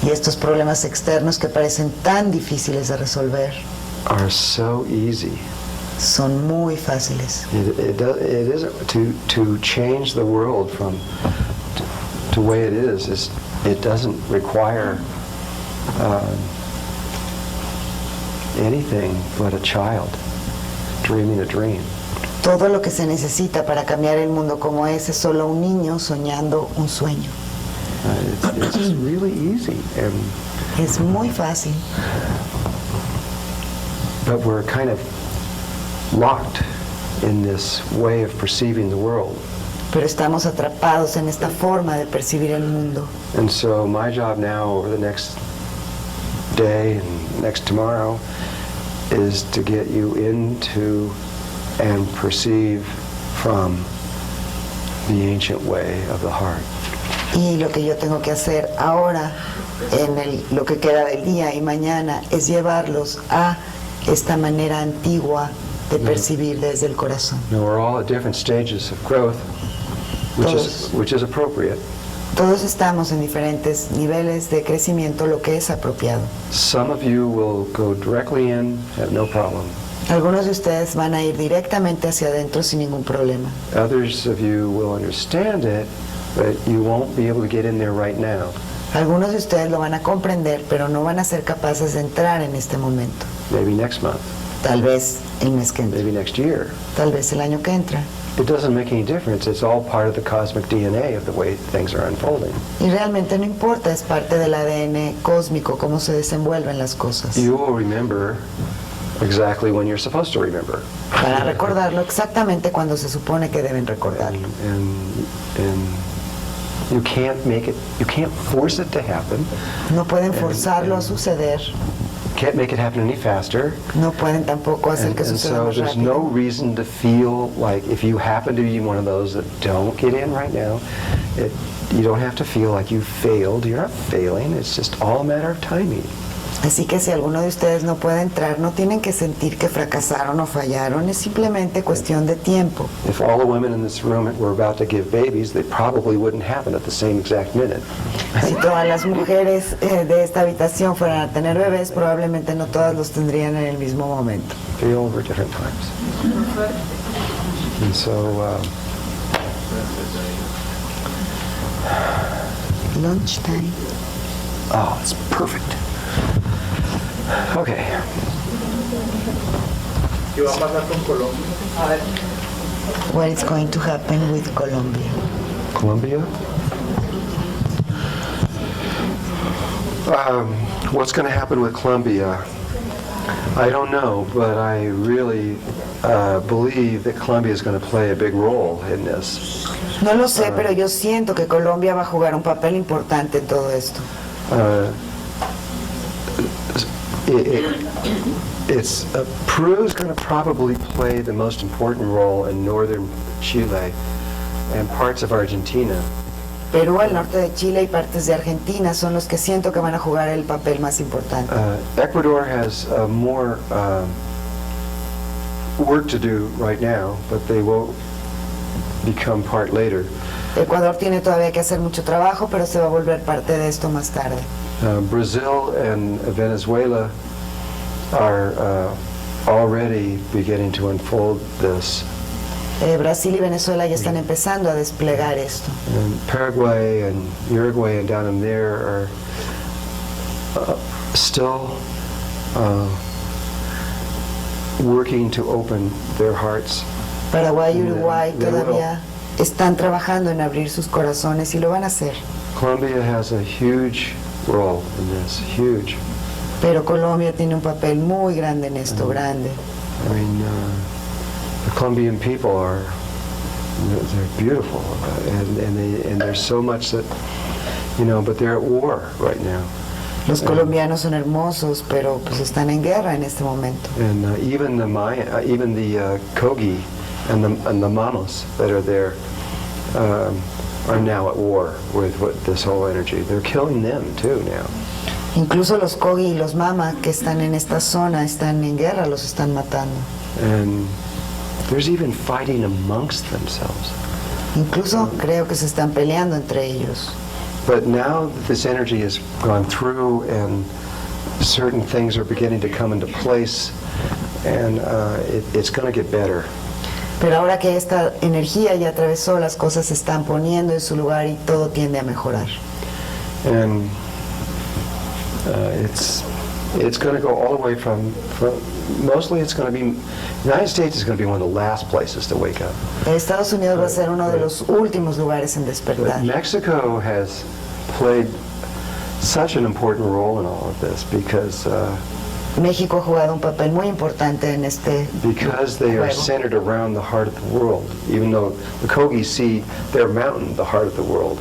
Y estos problemas externos que parecen tan difíciles de resolver are so easy. son muy fáciles. It isn't to change the world from to the way it is. It doesn't require anything but a child dreaming a dream. Todo lo que se necesita para cambiar el mundo como es solo un niño soñando un sueño. It's just really easy, Es muy fácil, but we're kind of locked in this way of perceiving the world. pero estamos atrapados en esta forma de percibir el mundo. And so my job now over the next day and next tomorrow is to get you into and perceive from the ancient way of the heart. Y lo que yo tengo que hacer ahora, lo que queda del día y mañana, es llevarlos a esta manera antigua de percibir desde el corazón. Now we're all at different stages of growth, which is appropriate. Todos estamos en diferentes niveles de crecimiento, lo que es apropiado. Some of you will go directly in, have no problem. Algunos de ustedes van a ir directamente hacia adentro sin ningún problema. Others of you will understand it, but you won't be able to get in there right now. Algunos de ustedes lo van a comprender, pero no van a ser capaces de entrar en este momento. Maybe next month, Tal vez el mes que entra, maybe next year. tal vez el año que entra. It doesn't make any difference. It's all part of the cosmic DNA of the way things are unfolding. Y realmente no importa, es parte del ADN cósmico cómo se desenvuelven las cosas. You will remember exactly when you're supposed to remember. Para recordarlo exactamente cuando se supone que deben recordarlo. And you can't force it to happen. No pueden forzarlo a suceder, Can't make it happen any faster. no pueden tampoco hacer que And suceda so más there's no rápido. reason to feel like if you happen to be one of those that don't get in right now, you don't have to feel like you failed. You're not failing. It's just all a matter of timing. Así que si alguno de ustedes no puede entrar, no tienen que sentir que fracasaron o fallaron, es simplemente cuestión de tiempo. If all the women in this room were about to give babies, they probably wouldn't happen at the same exact minute. Si todas las mujeres de esta habitación fueran a tener bebés, probablemente no todas los tendrían en el mismo momento. Feel over different times. And so, Lunchtime. oh, it's perfect. Okay. ¿Qué va a pasar con Colombia? What is going to happen with Colombia? Colombia? What's going to happen with Colombia? I don't know, but I really believe that Colombia is going to play a big role in this. No lo sé, pero yo siento que Colombia va a jugar un papel importante en todo esto. Peru is going to probably play the most important role in northern Chile and parts of Argentina. Perú, el norte de Chile y partes de Argentina son los que siento que van a jugar el papel más importante. Ecuador has more work to do right now, but they will become part later. Ecuador tiene todavía que hacer mucho trabajo, pero se va a volver parte de esto más tarde. Brazil and Venezuela are already beginning to unfold this. Brasil y Venezuela ya están empezando a desplegar esto. And Paraguay and Uruguay and down in there are still working to open their hearts. Paraguay y Uruguay They will. todavía están trabajando en abrir sus corazones y lo van a hacer. Colombia has a huge role in this, huge. Pero Colombia tiene un papel muy grande en esto, grande. I mean, the Colombian people they're beautiful, and there's so much that, but they're at war right now. Los colombianos son hermosos, pero pues están en guerra en este momento. And even the Maya, even the Kogi and the Manos that are there are now at war with this whole energy. They're killing them too now. Incluso los Kogi y los Mama que están en esta zona están en guerra, los están matando. And there's even fighting amongst themselves. Incluso creo que se están peleando entre ellos. But now that this energy has gone through and certain things are beginning to come into place, and it's going to get better. Pero ahora que esta energía ya atravesó, las cosas se están poniendo en su lugar y todo tiende a mejorar. And it's going to go all the way from mostly it's going to be, the United States is going to be one of the last places to wake up. Estados Unidos va a ser uno de los últimos lugares en despertar. But Mexico has played such an important role in all of this because México ha jugado un papel muy importante en este because they are juego. centered around the heart of the world. Even though the Kogi see their mountain, the heart of the world.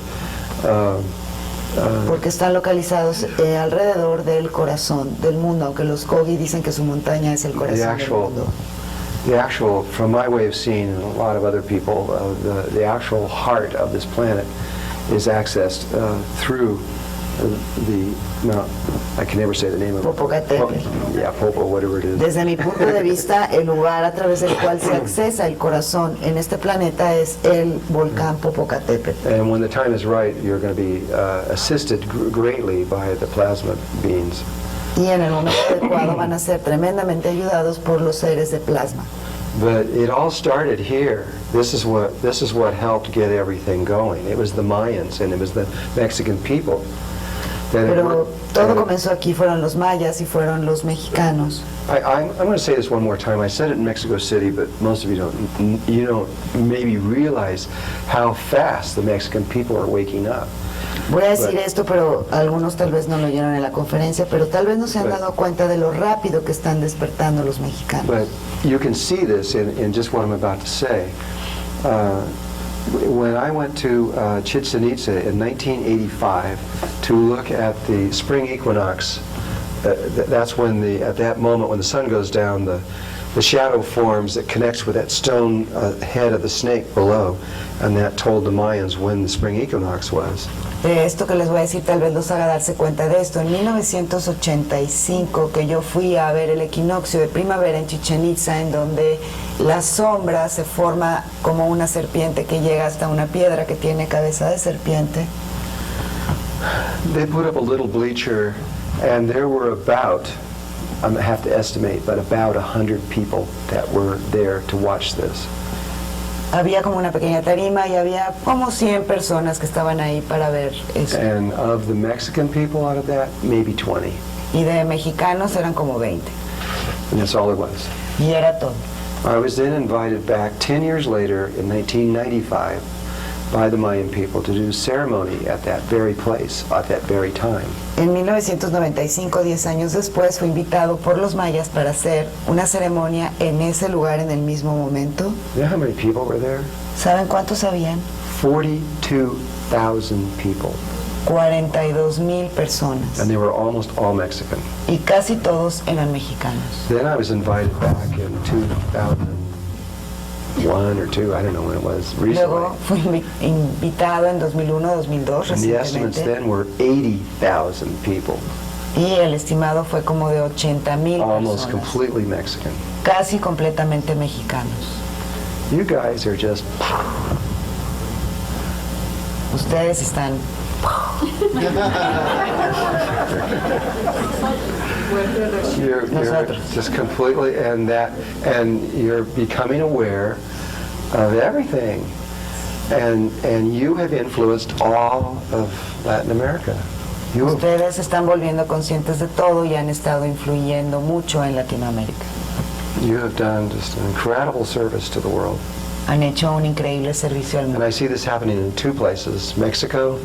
Porque están localizados alrededor del corazón del mundo, aunque los Kogi dicen que su montaña es el corazón del mundo. The actual, from my way of seeing, and a lot of other people, the actual heart of this planet is accessed through the Mount. I can never say the name of it. Popocatépetl. Yeah, Popo, whatever it is. Desde mi punto de vista, el lugar a través del cual se accesa el corazón en este planeta es el volcán Popocatépetl. And when the time is right, you're going to be assisted greatly by the plasma beings. Y en el momento adecuado van a ser tremendamente ayudados por los seres de plasma. But it all started here. This is what helped get everything going. It was the Mayans and it was the Mexican people. Pero todo comenzó aquí, fueron los mayas y fueron los mexicanos. I'm going to say this one more time. I said it in Mexico City, but most of you don't maybe realize how fast the Mexican people are waking up. Voy a decir esto, pero algunos tal vez no lo oyeron en la conferencia, pero tal vez no se han dado cuenta de lo rápido que están despertando los mexicanos. But you can see this in just what I'm about to say. When I went to Chichen Itza in 1985 to look at the spring equinox, that's when at that moment when the sun goes down, the shadow forms that connects with that stone head of the snake below, and that told the Mayans when the spring equinox was. Esto que les voy a decir tal vez los haga darse cuenta de esto. En 1985 que yo fui a ver el equinoccio de primavera en Chichen Itza, en donde la sombra se forma como una serpiente que llega hasta una piedra que tiene cabeza de serpiente. They put up a little bleacher, and there were about, I have to estimate, but about 100 people that were there to watch this. Había como una pequeña tarima y había como 100 personas que estaban ahí para ver eso. And of the Mexican people out of that, maybe 20. Y de mexicanos eran como 20. And that's all there was. Y era todo. I was then invited back 10 years later in 1995 by the Mayan people to do ceremony at that very place, at that very time. En 1995, 10 años después, fui invitado por los mayas para hacer una ceremonia en ese lugar en el mismo momento. You know how many people were there? ¿Saben cuántos habían? 42,000 people. 42,000 personas. And they were almost all Mexican. Y casi todos eran mexicanos. Then I was invited back in 2001 or 2, I don't know when it was, recently. Luego fui invitado en 2001, 2002, And the estimates recientemente. then were 80,000 people. Y el estimado fue como de 80,000 Almost personas. completely Mexican. Casi completamente mexicanos. You guys are just... Ustedes están... You're just completely, and you're becoming aware of everything, and you have influenced all of Latin America. You have, Ustedes están volviendo conscientes de todo y han estado influyendo mucho en Latinoamérica. you have done just an incredible service to the world. Han hecho un increíble servicio al And mundo. I see this happening in two places, Mexico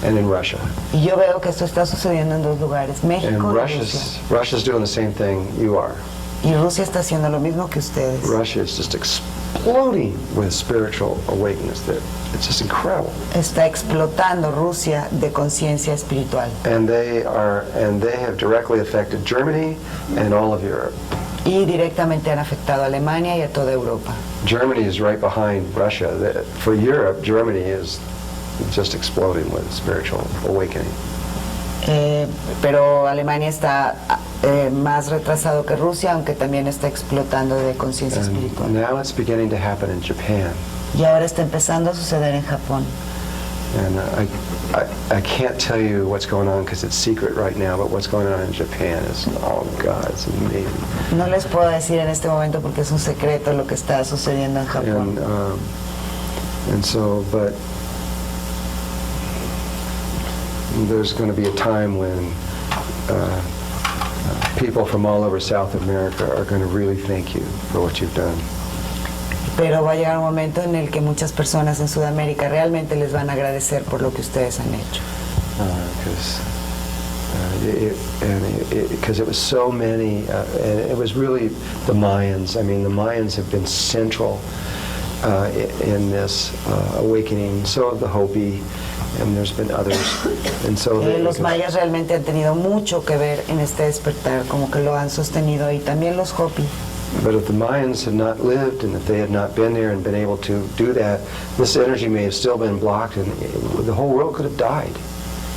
and in Russia. Y yo veo que esto está sucediendo en dos lugares, And México y Rusia. Russia's doing the same thing you are. Y Rusia está haciendo lo mismo que ustedes. Russia is just exploding with spiritual awakeness. It's just incredible. Está explotando Rusia de conciencia espiritual. And they have directly affected Germany and all of Europe. Y directamente han afectado a Alemania y a toda Europa. Germany is right behind Russia. For Europe, Germany is just exploding with spiritual awakening. Pero Alemania está más retrasado que Rusia, aunque también está explotando de conciencia And espiritual. now it's beginning to happen in Japan. Y ahora está empezando a suceder en Japón. And I can't tell you what's going on because it's secret right now, but what's going on in Japan is, oh God, it's amazing. No les puedo decir en este momento porque es un secreto lo que está sucediendo en Japón. And so, but there's going to be a time when people from all over South America are going to really thank you for what you've done. Pero va a llegar un momento en el que muchas personas en Sudamérica realmente les van a agradecer por lo que ustedes han hecho. Because it was so many, and it was really the Mayans. I mean, the Mayans have been central in this awakening. So have the Hopi, and there's been others. And so Los mayas realmente han tenido mucho que ver en este despertar, como que lo han sostenido, y también los Hopi. But if the Mayans had not lived, and if they had not been there and been able to do that, this energy may have still been blocked, and the whole world could have died.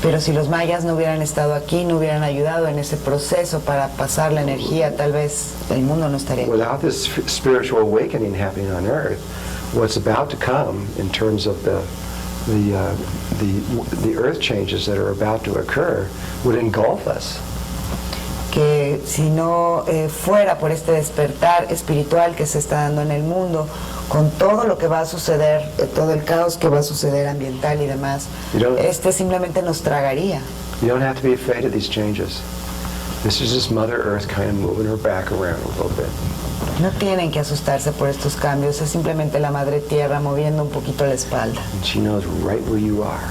Pero si los mayas no hubieran estado aquí, no hubieran ayudado en ese proceso para pasar la energía, tal vez el mundo no estaría aquí. Without this spiritual awakening happening on Earth, what's about to come in terms of the Earth changes that are about to occur would engulf us. Que si no fuera por este despertar espiritual que se está dando en el mundo, con todo lo que va a suceder, todo el caos que va a suceder ambiental y demás, este simplemente nos tragaría. You don't have to be afraid of these changes. This is just Mother Earth kind of moving her back around a little bit. No tienen que asustarse por estos cambios, es simplemente la Madre Tierra moviendo un poquito la espalda. And she knows right where you are.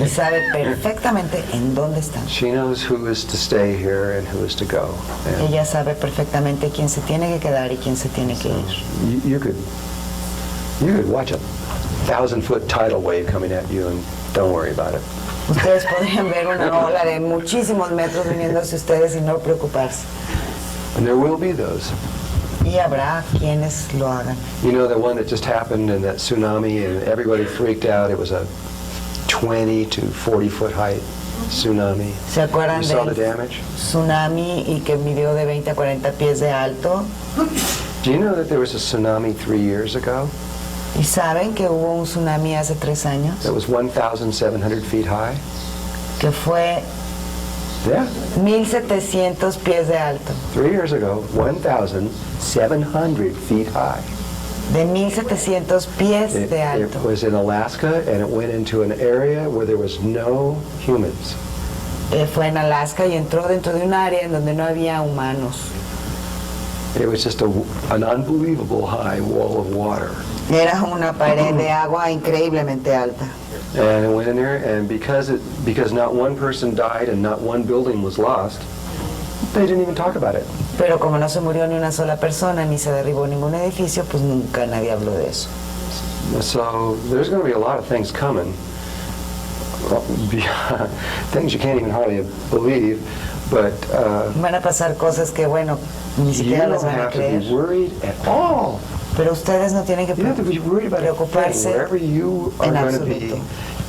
Y sabe perfectamente en dónde están. She knows who is to stay here and who is to go. And Ella sabe perfectamente quién se tiene que quedar y quién se tiene que ir. you could watch a 1,000-foot tidal wave coming at you and don't worry about it. Ustedes podrían ver una ola de muchísimos metros viniendo hacia ustedes y no preocuparse. And there will be those. Y habrá quienes lo hagan. You know, the one that just happened in that tsunami and everybody freaked out. It was a 20 to 40-foot height tsunami. ¿Se acuerdan You saw the del damage? tsunami y que midió de 20 a 40 pies de alto? Do you know that there was a tsunami 3 years ago ¿Y saben que hubo un tsunami hace 3 años? that was 1,700 feet high? Que fue Yeah, 1,700 pies de alto. 3 years ago, 1,700 feet high. De 1,700 pies It de alto. was in Alaska, and it went into an area where there was no humans. Fue en Alaska y entró dentro de un área en donde no había humanos. It was just an unbelievable high wall of water. Era una pared de agua increíblemente alta. And it went in there, and because not one person died and not one building was lost, they didn't even talk about it. Pero como no se murió ni una sola persona ni se derribó ningún edificio, pues nunca nadie habló de eso. So there's going to be a lot of things coming, things you can't even hardly believe, but Van a pasar cosas que, bueno, ni you siquiera las don't van a have to be creer. worried at all. Pero ustedes no tienen que You don't have to be worried about a thing. preocuparse Wherever you are en going to be, absoluto.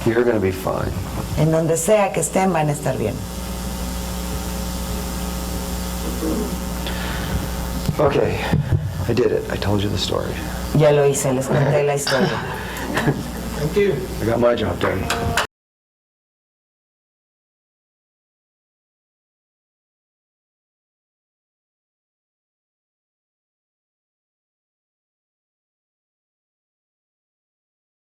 you're going to be fine. En donde sea que estén van a estar bien. Okay, I did it. I told you the story. Ya lo hice, les conté la historia. Thank you. I got my job done.